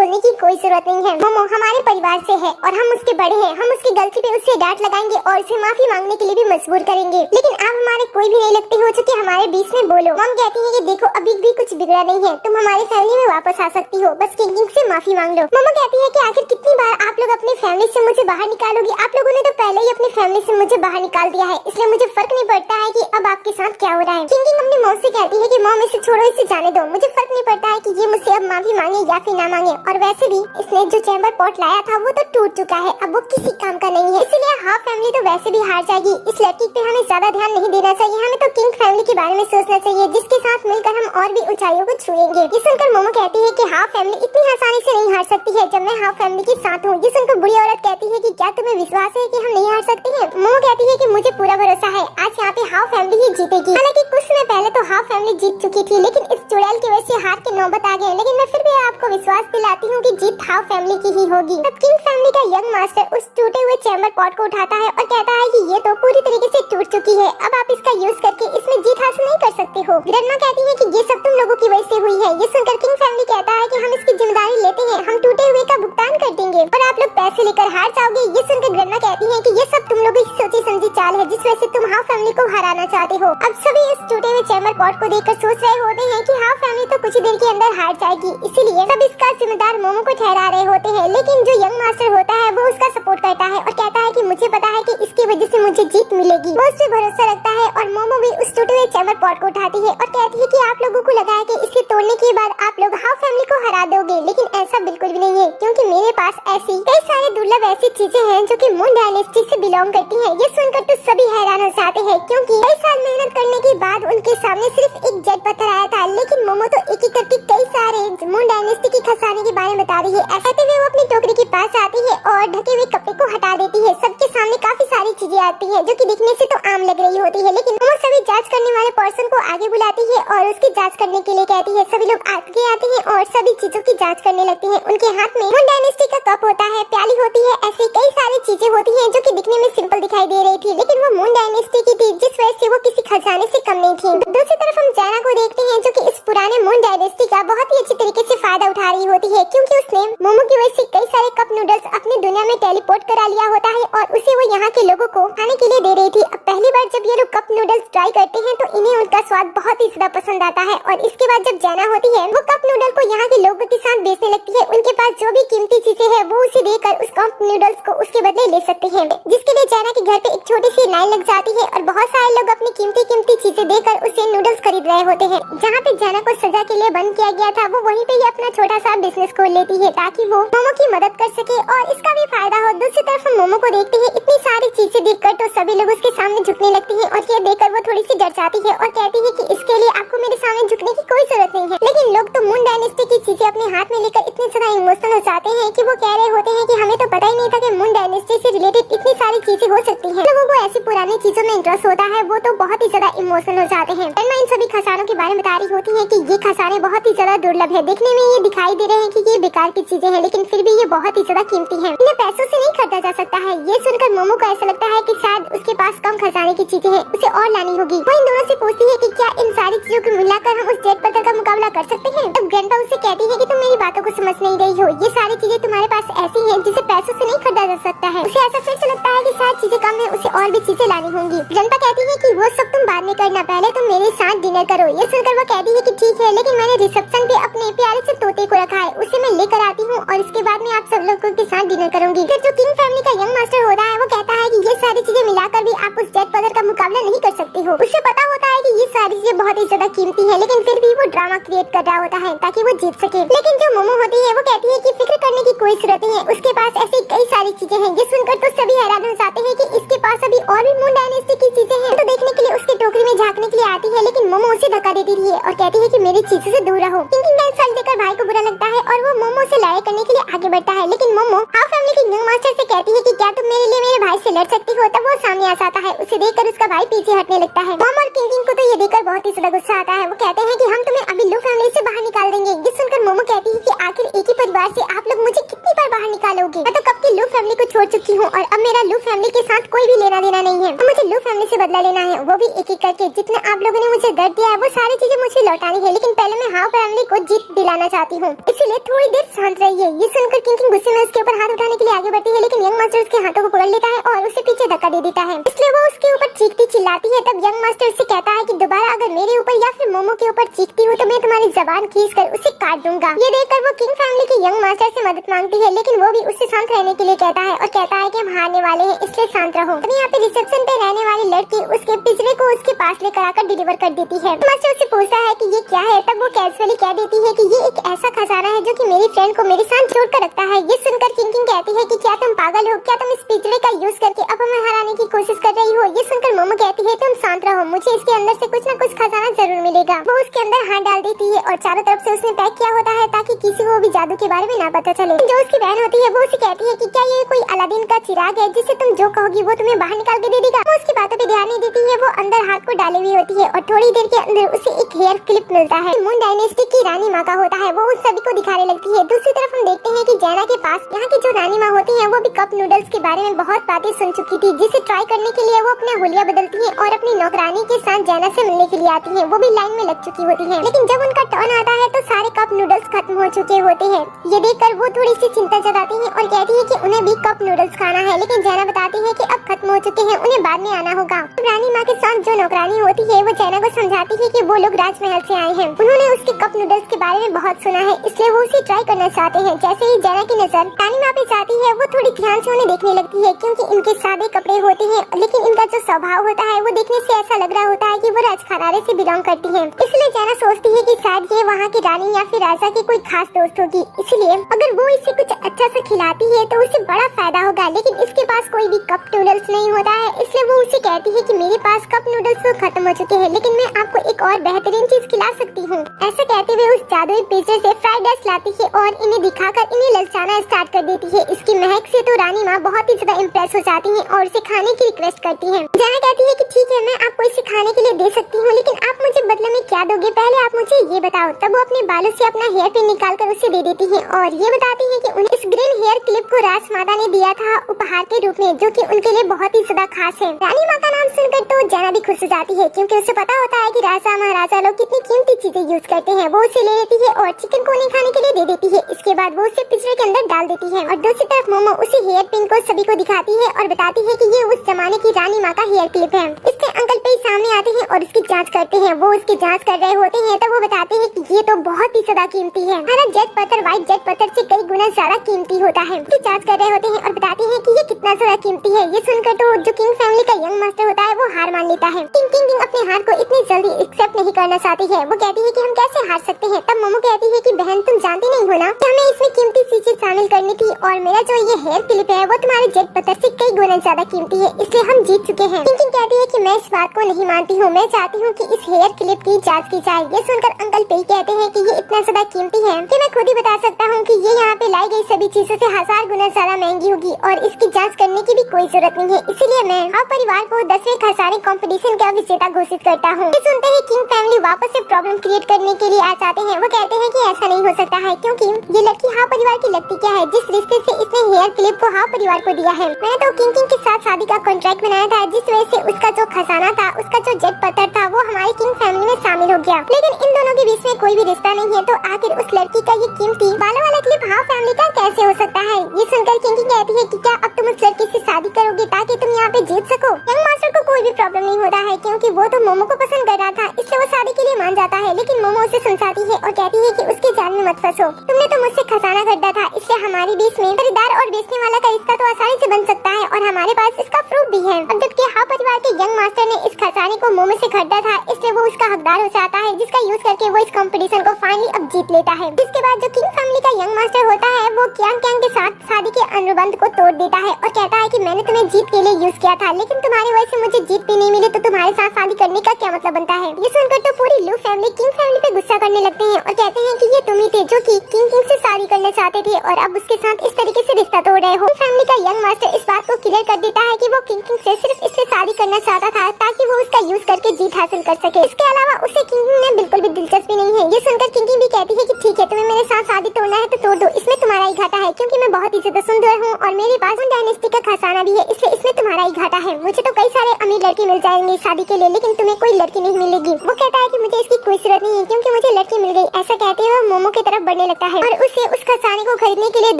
बोलने की कोई जरूरत नहीं है। मोमो हमारे परिवार से है और हम उसके बड़े हैं, हम उसकी गलती पे उससे डांट लगाएंगे और उसे माफी मांगने के लिए भी मजबूर करेंगे, लेकिन आप हमारे कोई भी नहीं लगते हो जो कि हमारे बीच में बोलो। मम कहती है कि देखो अभी भी कुछ बिगड़ा नहीं है, तुम हमारी फैमिली में वापस आ सकती हो, बस किंग से माफी मांग लो। मम्मा कहती है कि आखिर कितनी बार आप लोग अपनी फैमिली से मुझे बाहर निकालोगी? आप लोगों ने तो पहले ही अपनी फैमिली से मुझे बाहर निकाल दिया है, इसलिए मुझे फर्क नहीं पड़ता है कि अब आपके साथ क्या हो रहा है। किंग अपनी मॉम से कहती है कि मॉम इसे छोड़ो, इसे जाने दो, मुझे फर्क नहीं पड़ता है कि ये मुझसे अब माफी मांगे या फिर ना मांगे, और वैसे भी इसने जो चैम्बर पॉट लाया था वो तो टूट चुका है, अब वो किसी काम का नहीं है, इसलिए हाफ फैमिली तो वैसे भी हार जाएगी। इस लड़की पे हमें ज्यादा ध्यान नहीं देना चाहिए, हमें तो किंग फैमिली के बारे में सोचना चाहिए जिसके साथ मिलकर हम और भी ऊंचाइयों को छुएंगे। ये सुनकर मोमो कहती है कि हाफ फैमिली इतनी आसानी से नहीं हार सकती है जब मैं हाफ फैमिली के साथ हूँ। ये सुनकर बुढ़ी औरत कहती है कि क्या तुम्हें विश्वास है कि हम नहीं हार सकते हैं? मोमो कहती है कि मुझे पूरा भरोसा है, आज यहाँ पे हाफ फैमिली ही जीतेगी। हालांकि कुछ समय पहले तो हाफ फैमिली जीत चुकी थी, लेकिन इस चुड़ैल की वजह से हार की नौबत आ गई, लेकिन मैं फिर भी आपको विश्वास दिलाती हूँ कि जीत हाफ फैमिली की ही होगी। तब किंग फैमिली का यंग मास्टर उस टूटे हुए चैम्बर पॉट को उठाता है और कहता है कि ये तो पूरी तरीके से टूट चुकी है, अब आप इसका यूज करके इसमें जीत हासिल नहीं कर सकते हो। ग्रैंडमा कहती है कि ये सब तुम लोगों की वजह से हुई है। ये सुनकर किंग फैमिली कहता है कि हम इसकी जिम्मेदारी लेते हैं, हम टूटे हुए का भुगतान कर देंगे और आप लोग पैसे लेकर हार जाओगे। ये सुनकर ग्रैंडमा कहती है कि ये सब तुम लोगों की सोची समझी चाल है जिस वजह से तुम हाफ फैमिली को हराना चाहते हो। अब सभी इस टूटे हुए चैम्बर पॉट को देखकर सोच रहे होते हैं कि हाफ फैमिली तो कुछ ही देर के अंदर हार जाएगी, इसीलिए सब इसका जिम्मेदार मोमो को ठहरा रहे होते हैं, लेकिन जो यंग मास्टर होता है वो उसका सपोर्ट करता है और कहता है कि मुझे पता है कि इसकी वजह से मुझे जीत मिलेगी। वो उस पे भरोसा रखता है और मोमो भी उस टूटे हुए चैम्बर पॉट को उठाती है और कहती है कि आप लोगों को लगा है कि इसे तोड़ने के बाद आप लोग हाफ फैमिली को हरा दोगे, लेकिन ऐसा बिल्कुल भी नहीं है, क्योंकि मेरे पास ऐसी कई सारे दुर्लभ ऐसी चीजें हैं जो कि मून डायनेस्टी से बिलोंग करती हैं। ये सुनकर तो सभी हैरान हो जाते हैं, क्योंकि कई साल मेहनत करने के बाद उनके सामने सिर्फ एक जेट पत्थर आया था, लेकिन मोमो तो एक एक करके कई सारे मून डायनेस्टी के खजाने के बारे में बता रही है। ऐसे में वो अपनी टोकरी के पास आती है और ढके हुए कपड़े को हटा देती है। सबके सामने काफी सारी चीजें आती हैं जो कि दिखने से तो आम लग रही होती है, लेकिन मोमो सभी जांच करने वाले पर्सन को आगे बुलाती है और उसकी जांच करने के लिए कहती है। सभी लोग आगे आते हैं और सभी चीजों की जांच करने लगते हैं। उनके हाथ में मून डायनेस्टी का कप होता है, प्याली होती है, ऐसी कई सारी चीजें होती हैं जो कि दिखने में सिंपल दिखाई दे रही थी, लेकिन वो मून डायनेस्टी की थी जिस वजह से वो किसी खजाने से कम नहीं थी। दूसरी तरफ हम जैना को देखते हैं जो कि इस पुराने मून डायनेस्टी का बहुत ही अच्छी तरीके से फायदा उठा रही होती है, क्योंकि उसने मोमो की वजह से कई सारे कप नूडल्स अपनी दुनिया में टेलीपोर्ट करा लिया होता है और उसे वो यहाँ के लोगों को खाने के लिए दे रही थी। अब पहली बार जब ये लोग कप नूडल्स ट्राई करते हैं तो इन्हें उनका स्वाद बहुत ही ज्यादा पसंद आता है और इसके बाद जब जैना होती है वो कप नूडल को यहाँ के लोगों के साथ बेचने लगती है। उनके पास जो भी कीमती चीजें हैं वो उसे देकर उस कप नूडल्स को उसके बदले ले सकते हैं, जिसके लिए जैना के घर पे एक छोटी सी लाइन लग जाती है और बहुत सारे लोग अपनी कीमती चीजें देकर उसे नूडल्स खरीद रहे होते हैं। जहाँ पे जैना को सजा के लिए बंद किया गया था वो वहीं पे ही अपना छोटा सा बिजनेस खोल लेती है ताकि वो मोमो की मदद कर सके और इसका भी फायदा हो। दूसरी तरफ हम मोमो को देखते हैं, इतनी सारी चीजें देखकर तो सभी लोग उसके सामने झुकने लगती हैं और ये देखकर वो थोड़ी सी डर जाती है और कहती है कि इसके लिए आपको मेरे सामने झुकने की कोई जरूरत नहीं है। लेकिन लोग तो मून डायनेस्टी की चीजें अपने हाथ में लेकर इतने ज्यादा इमोशनल हो जाते हैं कि वो कह रहे होते हैं कि हमें तो पता ही नहीं था कि मून डायनेस्टी से रिलेटेड इतनी सारी चीजें हो सकती हैं। लोगों को ऐसी पुरानी चीजों में इंटरेस्ट होता है, वो तो बहुत ही ज्यादा इमोशनल हो जाते हैं। इन सभी खजानों के बारे में बता रही होती है कि ये खजाने बहुत ही ज्यादा दुर्लभ है, देखने में ये दिखाई दे रहे हैं कि ये बेकार की चीजें हैं, लेकिन फिर भी ये बहुत ही ज्यादा कीमती है, इन्हें पैसों से नहीं खरीदा जा सकता है। ये सुनकर मोमो को ऐसा लगता है कि शायद उसके पास कम खजाने की चीजें हैं, उसे और लानी होगी। वो इन दोनों से पूछती है कि क्या इन सारी चीजों को मिलाकर हम उस जेट पत्थर का मुकाबला कर सकते हैं। तब ग्रैंडपा उसे कहती है कि तुम मेरी बातों को समझ नहीं रही हो, ये सारी चीजें तुम्हारे पास ऐसी हैं जिसे पैसों से नहीं खरीदा जा सकता है। उसे ऐसा फिर से लगता है कि शायद चीजें कम है, उसे और भी चीजें लानी होंगी। जनता कहती है कि वो सब तुम बाद में करना, पहले तुम मेरे साथ डिनर करो। ये सुनकर वो कहती है कि ठीक है, लेकिन मैंने रिसेप्शन पे अपने प्यारे से तोते को रखा है, उसे मैं लेकर आती हूँ और इसके बाद में आप सब लोगों के साथ डिनर करूंगी। फिर जो किंग फैमिली का यंग मास्टर होता है वो कहता है कि ये सारी चीजें मिलाकर भी आप उस जेट पदर का मुकाबला नहीं कर सकती हो। उसे पता होता है कि ये सारी चीजें बहुत ही ज्यादा कीमती है, लेकिन फिर भी वो ड्रामा क्रिएट कर रहा होता है ताकि वो जीत सके। लेकिन जो मोमो होती है वो कहती है कि फिक्र करने की कोई जरूरत नहीं है, उसके पास ऐसी कई सारी चीजें हैं। ये सुनकर तो सभी हैरान हो जाते हैं कि इसके पास अभी और भी मून डायनेस्टी की चीजें हैं। तो देखने के लिए उसके टोकरी में झांकने के लिए आती है, लेकिन मोमो उसे धक्का देती है और कहती है कि मेरी चीजों से दूर रहो। किंग का इंसल्ट देकर भाई को बुरा लगता है और वो मोमो से लड़ाई करने के लिए आगे बढ़ता है, लेकिन मोमो हाफ फैमिली के यंग मास्टर से कहती है कि क्या तुम मेरे लिए मेरे भाई से लड़ सकती हो। तब वो सामने आ जाता है, उसे देखकर उसका भाई पीछे हटने लगता है। मॉम और किंग को तो ये देखकर बहुत ही ज्यादा गुस्सा आता है। वो कहते हैं कि हम तुम्हें अभी लू फैमिली से बाहर निकाल देंगे। ये सुनकर मोमो कहती है कि आखिर एक ही परिवार से आप लोग मुझे कितनी बार बाहर निकालोगे। मैं तो कब की लू फैमिली को छोड़ चुकी हूँ और अब मेरा लू फैमिली के साथ कोई भी लेना देना नहीं है। तो मुझे लू फैमिली से बदला लेना है, वो भी एक एक करके। जितना आप लोगों ने मुझे दर्द दिया है वो सारी चीजें मुझे लौटानी है, लेकिन पहले मैं हाफ फैमिली को जीत दिलाना चाहती हूँ, इसलिए थोड़ी देर शांत रहिए। ये सुनकर किंग गुस्से में उसके ऊपर हाथ उठाने के लिए आगे बढ़ती है, लेकिन यंग मास्टर उसके हाथों को पकड़ लेता है और उसे पीछे धक्का दे देता है। इसलिए वो उसके ऊपर चीखती चिल्लाती है। तब यंग मास्टर उससे कहता है कि दोबारा अगर मेरे ऊपर या फिर मोमो के ऊपर चीखती हो तो मैं तुम्हारी जबान खींचकर उसे काट दूंगा। ये देखकर वो किंग फैमिली के यंग मास्टर से मदद मांगती है, लेकिन वो भी उससे शांत रहने के लिए कहता है और कहता है कि हम हारने वाले हैं, इसलिए शांत रहो। तभी यहाँ पे रिसेप्शन पे रहने वाली लड़की उसके पिंजरे को उसके पास लेकर आकर डिलीवर कर देती है। मास्टर उससे पूछता है कि ये क्या है। तब वो कैजुअली कह देती है कि ये एक ऐसा खजाना है जो कि मेरी फ्रेंड को मेरे साथ जोड़ कर रखता है। ये सुनकर किंग कहती है कि क्या तुम पागल हो, क्या तुम इस पिंजरे का यूज करके अब हमें हराने की कोशिश कर रही हो। ये सुनकर मोमो कहती है तुम शांत रहो, मुझे इसके अंदर से कुछ न कुछ खजाना जरूर मिलेगा। वो उसके अंदर हाथ डाल देती है और चारों तरफ से उसने पैक किया होता है ताकि किसी को भी जादू के बारे में ना पता चले। जो उसकी बहन होती है वो उसे कहती है कि क्या ये कोई अलादीन का चिराग है जिसे तुम जो कहोगी वो तुम्हें बाहर निकाल के दे देगा। वो उसकी बातों पे ध्यान नहीं देती है, वो अंदर हाथ को डाले हुई होती है और थोड़ी देर के अंदर उसे एक हेयर क्लिप मिलता है। मून डायनेस्टी की रानी माँ का होता है, वो उस सभी को दिखाने लगती है। दूसरी तरफ हम देखते हैं कि जैना के पास यहाँ की जो रानी माँ होती है वो भी कप नूडल्स के बारे में बहुत बातें सुन चुकी थी, जिसे ट्राई करने के लिए वो अपना हुलिया बदलती है और अपनी नौकरानी के साथ जैना से मिलने के लिए आती है। वो भी लाइन में लग चुकी होती है, लेकिन जब उनका टर्न आता है तो सारे कप नूडल्स खत्म हो चुके होते हैं। ये देखकर वो थोड़ी सी चिंता जताती है और कहती है कि उन्हें भी कप नूडल्स खाना है, लेकिन जैना बताती है कि अब खत्म हो चुके हैं, उन्हें बाद में आना होगा। रानी माँ के साथ जो नौकरानी होती है वो जैना को समझाती है कि वो लोग राजमहल से आए हैं, उन्होंने उसके कप नूडल्स के बारे में बहुत सुना है, इसलिए वो उसे ट्राई करना चाहते हैं। जैसे ही जैना की नजर रानी माँ पे जाती है वो थोड़ी ध्यान से उन्हें देखने लगती है, क्योंकि इनके सादे कपड़े होते हैं, लेकिन इनका जो स्वभाव होता है वो देखने से ऐसा लग रहा होता है कि वो राजघराने से बिलोंग करती है। इसलिए जैना सोचती है कि शायद ये वहाँ की रानी या फिर राजा की कोई खास दोस्त होगी, इसलिए अगर वो इसे कुछ अच्छा सा खिलाती है तो उसे बड़ा फायदा होगा। लेकिन इसके पास कोई भी कप नूडल्स नहीं होता है, इसलिए वो उसे कहती है कि मेरे पास कप नूडल्स तो खत्म हो चुके हैं, लेकिन मैं आपको एक और बेहतरीन चीज खिला सकती हूँ। ऐसा कहते हुए उस जादुई पिंजरे से फ्राइड राइस लाती है और इन्हें दिखाकर इन्हें ललचाना स्टार्ट कर देती है। इसकी महक से तो रानी माँ बहुत ही ज्यादा इम्प्रेस हो जाती है और उसे खाने की रिक्वेस्ट करती है। जैना कहती है कि ठीक है, मैं आपको इसे खाने के लिए दे सकती हूँ, लेकिन आप मुझे बदले में क्या दोगे, पहले आप मुझे ये बताओ। तब वो अपने बालों से अपना हेयर पिन निकाल कर उसे दे देती है और ये बताती है कि उन्हें इस ग्रीन हेयर क्लिप को राजमाता ने दिया था उपहार के रूप में, जो कि उनके लिए बहुत ही ज्यादा खास है। रानी माँ का नाम सुनकर तो जैना भी खुश हो जाती है, क्योंकि उसे पता होता है कि राजा महाराजा लोग कितनी कीमती चीजें यूज करते हैं। वो उसे ले लेती है और चिकन को उन्हें खाने के लिए दे देती है। इसके बाद वो उसे पिंजरे के अंदर डाल देती है और दूसरी तरफ मोमो उसे हेयर पिन को सभी को दिखाती है और बताती है कि ये उस जमाने की रानी माँ का हेयर क्लिप है। इसके अंकल पे सामने आते हैं और उसकी जांच करते हैं। वो उसकी जांच कर रहे होते हैं तब वो बताते हैं कि ये तो बहुत ही ज्यादा कीमती है, हरा जेट पत्थर व्हाइट जेट पत्थर से कई गुना ज्यादा कीमती होता है। उसकी जांच कर रहे होते हैं और बताते हैं कि ये कितना ज्यादा कीमती है। ये सुनकर तो जो किंग फैमिली का यंग मास्टर होता है वो हार मान लेता है। किंग अपने हार को इतनी जल्दी एक्सेप्ट नहीं करना चाहती है। वो कहती है कि हम कैसे हार सकते हैं। तब मोमो कहती है कि बहन तुम जानती नहीं हो ना कि हमें इसमें कीमती चीजें शामिल करनी थी, और मेरा जो ये हेयर क्लिप है वो तुम्हारे जेट पत्थर से कई गुना ज्यादा कीमती है, इसलिए हम जीत चुके हैं। किंग कहती है कि मैं इस बात को नहीं मानती हूँ, मैं चाहती हूँ कि इस हेयर क्लिप की जांच की जाए। ये सुनकर अंकल पे कहते हैं कि ये इतना ज्यादा कीमती है कि मैं खुद ही बता सकता हूँ कि ये यहाँ पे लाई गई सभी चीजों से 1000 गुना ज्यादा महंगी होगी और इसकी जांच करने की भी कोई जरूरत नहीं है। इसीलिए मैं आप परिवार को 10वें खजाने कंपटीशन का विजेता घोषित करता हूँ। सुनते ही किंग फैमिली वापस से प्रॉब्लम क्रिएट करने के लिए आ जाते हैं। वो कहते हैं कि ऐसा नहीं हो सकता है, क्योंकि ये लड़की हाँ परिवार की लगती क्या है, जिस रिश्ते से इसने हेयर क्लिप को हाँ परिवार को दिया है। मैंने तो किंग के साथ शादी का कॉन्ट्रैक्ट बनाया था, जिस वजह से उसका जो खजाना था, उसका जो जेट पत्थर था वो हमारी किंग फैमिली में शामिल हो गया। लेकिन इन दोनों के बीच में कोई भी रिश्ता नहीं है, तो आखिर उस लड़की का ये कीमती बालों वाला क्लिप हाफ फैमिली का कैसे हो सकता है। ये सुनकर किंकी कहती है कि क्या अब तुम उस लड़की से शादी करोगे ताकि तुम यहाँ पे जीत सको। यंग मास्टर को कोई भी प्रॉब्लम नहीं होता है क्योंकि वो तो मोमो को पसंद कर रहा था, इसलिए वो शादी के लिए मान जाता है। लेकिन मोमो उसे समझाती है और कहती है कि उसके जाल में मत फंसो, तुमने तो मुझसे खजाना खरीदा था, इसलिए हमारे बीच में खरीदार और बेचने वाला का रिश्ता तो आसानी से बन सकता है और हमारे पास इसका प्रूफ भी है। अब जबकि हाफ परिवार के यंग मास्टर ने इस खजाने को मोमो से खरीदा था, इसलिए वो उसका हकदार हो जाता है, जिसका यूज करके वो इस कंपटीशन को फाइनली अब जीत लेता है। जिसके बाद जो किंग फैमिली का यंग मास्टर होता है वो क्यांग क्यांग के साथ शादी के अनुबंध को तोड़ देता है और कहता है कि मैंने तुम्हें जीत के लिए यूज किया था, लेकिन तुम्हारी वजह से मुझे जीत भी नहीं मिली, तो तुम्हारे साथ शादी करने का क्या मतलब बनता है। ये सुनकर तो पूरी लू फैमिली किंग फैमिली पे गुस्सा करने लगते हैं और कहते हैं कि ये तुम ही थे जो कि किंग से शादी करना चाहते थे और अब उसके साथ इस तरीके से रिश्ता तोड़ रहे हो। फैमिली का यंग मास्टर इस बात को क्लियर कर देता है कि वो किंग से सिर्फ इससे शादी करना चाहता था ताकि वो उसका यूज करके जीत हासिल कर सके। इसके अलावा उसे किंग में बिल्कुल भी दिलचस्पी नहीं है। ये सुनकर किंग भी कहती है कि ठीक है, तुम्हें मेरे साथ शादी तोड़ना है तो तोड़ दो, इसमें तुम्हारा ही घाटा है क्योंकि मैं बहुत ही ज्यादा सुंदर हूँ और मेरे पास डायनेस्टी का खजाना भी है, इसलिए इसमें तुम्हारा ही घाटा है। मुझे तो कई सारे अमीर लड़के मिल जाएंगे शादी के लिए, लेकिन तुम्हें कोई लड़की नहीं मिलेगी। वो कहता है कि मुझे इसकी कोई जरूरत नहीं है क्योंकि मुझे लड़की मिल गई। ऐसा कहते हुए मोमो की तरफ बढ़ने लगता है और उसे उस खजाने को खरीदने के लिए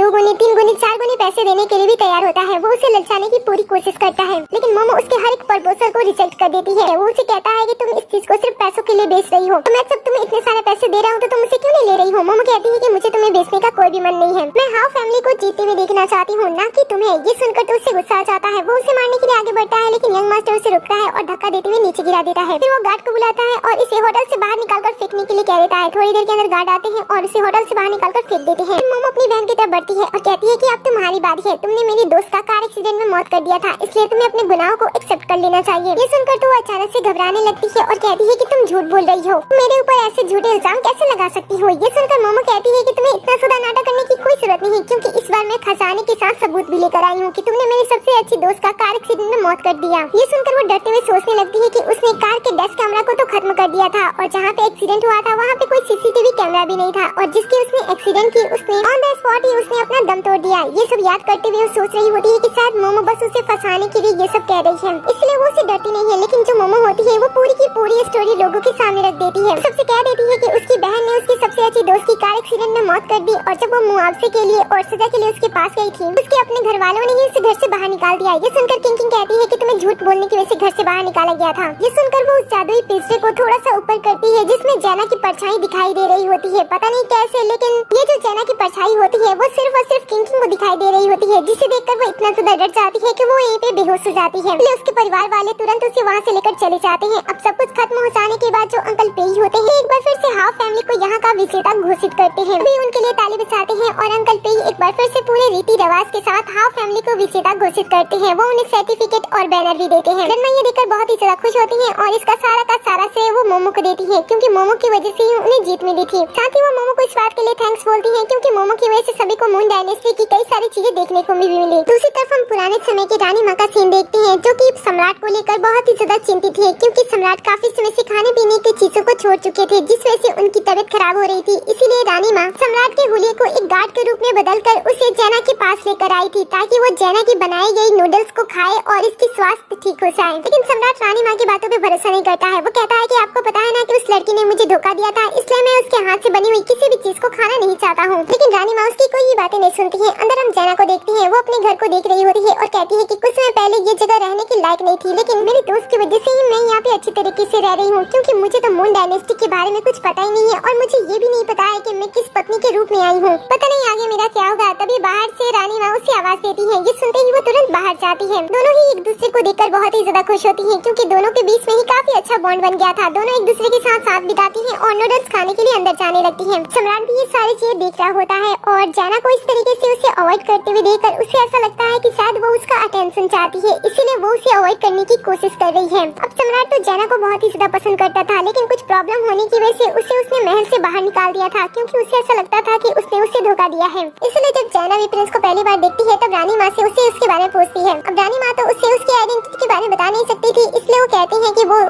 2 गुनी 3 गुनी 4 गुनी पैसे देने के लिए भी तैयार होता है। वो उसे ललचाने की पूरी कोशिश करता है, लेकिन मोमो उसके हर एक प्रपोजल को रिजेक्ट कर देती है। वो उसे कहता है कि तुम इस चीज को सिर्फ पैसों के लिए बेच रही हो, तो मैं जब तुम्हें इतने सारे पैसे दे रहा हूँ तो तुम मुझे क्यों नहीं ले रही हो। मोमो कहती है कि मुझे तुम्हें बेचने का कोई भी मन नहीं है, मैं हाफ फैमिली को जीतते हुए देखना चाहती हूँ, ना कि तुम्हें। ये सुनकर तो उससे गुस्सा आ जाता है। वो उसे मारने के लिए आगे बढ़ता है, लेकिन यंग मास्टर उसे रुकता है और धक्का देते हुए नीचे गिरा देता है। फिर वो गार्ड को बुलाता है और इसे होटल से बाहर निकालकर फेंकने के लिए कह देता है। थोड़ी देर के अंदर गार्ड आते हैं और उसे होटल से बाहर निकालकर फेंक देते हैं। मोमो अपनी बहन की तरफ बढ़ती है और कहती है कि अब तुम्हारी बारी है, तुमने मेरी दोस्त का कार एक्सीडेंट में मौत कर दिया था, इसलिए तुम्हें अपने गुनाहों को एक्सेप्ट कर लेना चाहिए। ये सुनकर तो वो अचानक से घबराने लगती है और कहती है कि तुम झूठ बोल रही हो, मेरे ऊपर ऐसे झूठे इल्जाम कैसे लगा सकती हो। ये सुनकर मोमो कहती है कि तुम्हें इतना ज्यादा नाटक करने की कोई जरूरत नहीं, क्योंकि इस बार मैं खजाने के साथ सबूत भी लेकर आई हूँ कि तुमने मेरी सबसे अच्छी दोस्त का कार एक्सीडेंट में मौत कर दिया। ये सुनकर वो डरते हुए सोचने लगती है कि उसने कार के डैश कैमरा को तो खत्म कर दिया था और जहाँ पे एक्सीडेंट हुआ था वहाँ पे कोई सीसीटीवी कैमरा भी नहीं था और जिसकी उसने एक्सीडेंट की उसने ऑन द स्पॉट ही उसने अपना दम तोड़ दिया। ये सब याद करते हुए वो सोच रही होती है कि शायद मोमो बस उसे फंसाने के लिए ये सब कह रही है, इसलिए वो उसे डरती नहीं है। लेकिन जो मोमो होती है वो पूरी की पूरी स्टोरी लोगों के सामने रख देती है। सबसे कह देती है कि उसकी बहन ने उसकी सबसे अच्छी दोस्त की कार एक्सीडेंट में मौत कर दी और जब वो मुआवजे के लिए और सजा के लिए उसके पास गई थी, उसके अपने घर वालों ने ही उसे घर से बाहर निकाल दिया। ये सुनकर किंग कहती है कि तुम्हें झूठ बोलने की वजह से घर से बाहर निकाला गया था। ये सुनकर वो उस जादुई पिंजरे को थोड़ा सा ऊपर करती है जिसमें जैना की परछाई दिखाई दे रही होती है, पता नहीं कैसे, लेकिन ये जो जैना की परछाई होती है वो सिर्फ और सिर्फ किंग को दिखाई दे रही होती है, जिसे देखकर वो इतना ज्यादा डर जाती है कि वो यहीं पे बेहोश हो जाती है। इसलिए उसके परिवार वाले तुरंत उसे वहाँ से लेकर चले जाते हैं। अब सब कुछ खत्म हो जाने के बाद जो अंकल पेई होते हैं एक बार फिर से हाफ फैमिली को यहाँ का विजेता घोषित करते हैं। वे उनके लिए ताली बजाते हैं और अंकल पेई एक बार फिर से पूरे रीति रिवाज के साथ हाफ फैमिली को विजेता घोषित करते हैं। वो उन्हें सर्टिफिकेट और बैनर भी देते हैं। रन्ना ये देखकर बहुत ही ज्यादा खुश होती है और इसका सारा का सारा श्रेय वो मोमो को देती है, क्योंकि मोमो की वजह से ही उन्हें जीत मिली थी। साथ ही वो मोमो को इस बात के लिए थैंक्स बोलती है क्योंकि मोमो की वजह से सभी को मून डायनेस्टी की कई सारी चीजें देखने को भी मिली। दूसरी तरफ हम पुराने समय की रानी माँ का सीन देखते हैं जो कि सम्राट को लेकर बहुत ही ज्यादा चिंतित है, क्योंकि सम्राट काफी समय से खाने पीने की चीजों को छोड़ चुके थे, जिस वजह से उनकी तबीयत खराब हो रही थी। इसीलिए रानी माँ सम्राट के हुलिये को एक गार्ड के रूप में बदलकर उसे जैना के पास लेकर आई थी ताकि वो जैना की बनाई गई नूडल्स को खाए और इसकी स्वास्थ्य ठीक हो जाए। लेकिन सम्राट रानी माँ की बातों पे भरोसा नहीं करता है। वो कहता है कि आपको पता है ना कि उस लड़की ने मुझे धोखा दिया था, इसलिए मैं उसके हाथ से बनी हुई किसी भी चीज को खाना नहीं चाहता हूँ। लेकिन रानी माँ उसकी कोई भी बातें नहीं सुनती है। अंदर हम जैना को देखते हैं, वो अपने घर को देख रही होती है और कहती है कि कुछ समय पहले ये जगह रहने के लायक नहीं थी, लेकिन मेरे दोस्त की वजह से ही मैं यहाँ पे अच्छी तरीके से रह रही हूँ, क्योंकि मुझे तो मून डायनेस्टी के बारे में कुछ पता ही नहीं है और मुझे ये भी नहीं पता है कि मैं किस पत्नी के रूप में आई हूँ। पता नहीं आगे मेरा क्या होगा। तभी बाहर से रानी माँ उसे आवाज देती है। ये सुनते ही वो तुरंत बाहर जाती है। दोनों ही एक दूसरे को देखकर बहुत ही ज्यादा खुश होती है, क्योंकि दोनों के बीच में ही काफी अच्छा बॉन्ड बन गया था। दोनों एक दूसरे के साथ बिताती है और नूडल्स खाने के लिए अंदर जाने लगती है। सम्राट भी ये सारी चीजें देख रहा होता है और जैना को इस तरीके से उसे अवॉइड करते हुए देखकर उसे ऐसा लगता है कि शायद वो उसका अटेंशन चाहती है, इसीलिए वो उसे अवॉइड करने की कोशिश कर रही है। अब सम्राट तो जैना को बहुत ही ज्यादा पसंद करता था, लेकिन कुछ प्रॉब्लम होने की वजह से उसने महल से बाहर निकाल दिया था, क्योंकि उसे ऐसा लगता था कि उसने उसे धोखा दिया है। इसलिए जब जैना भी प्रिंस को पहली बार देखती है तब रानी माँ से उसे उसके बारे में पूछती है। अब रानी माँ तो उससे उसकी आइडेंटिटी के बारे में बता नहीं सकती थी, इसलिए वो कहती है कि वो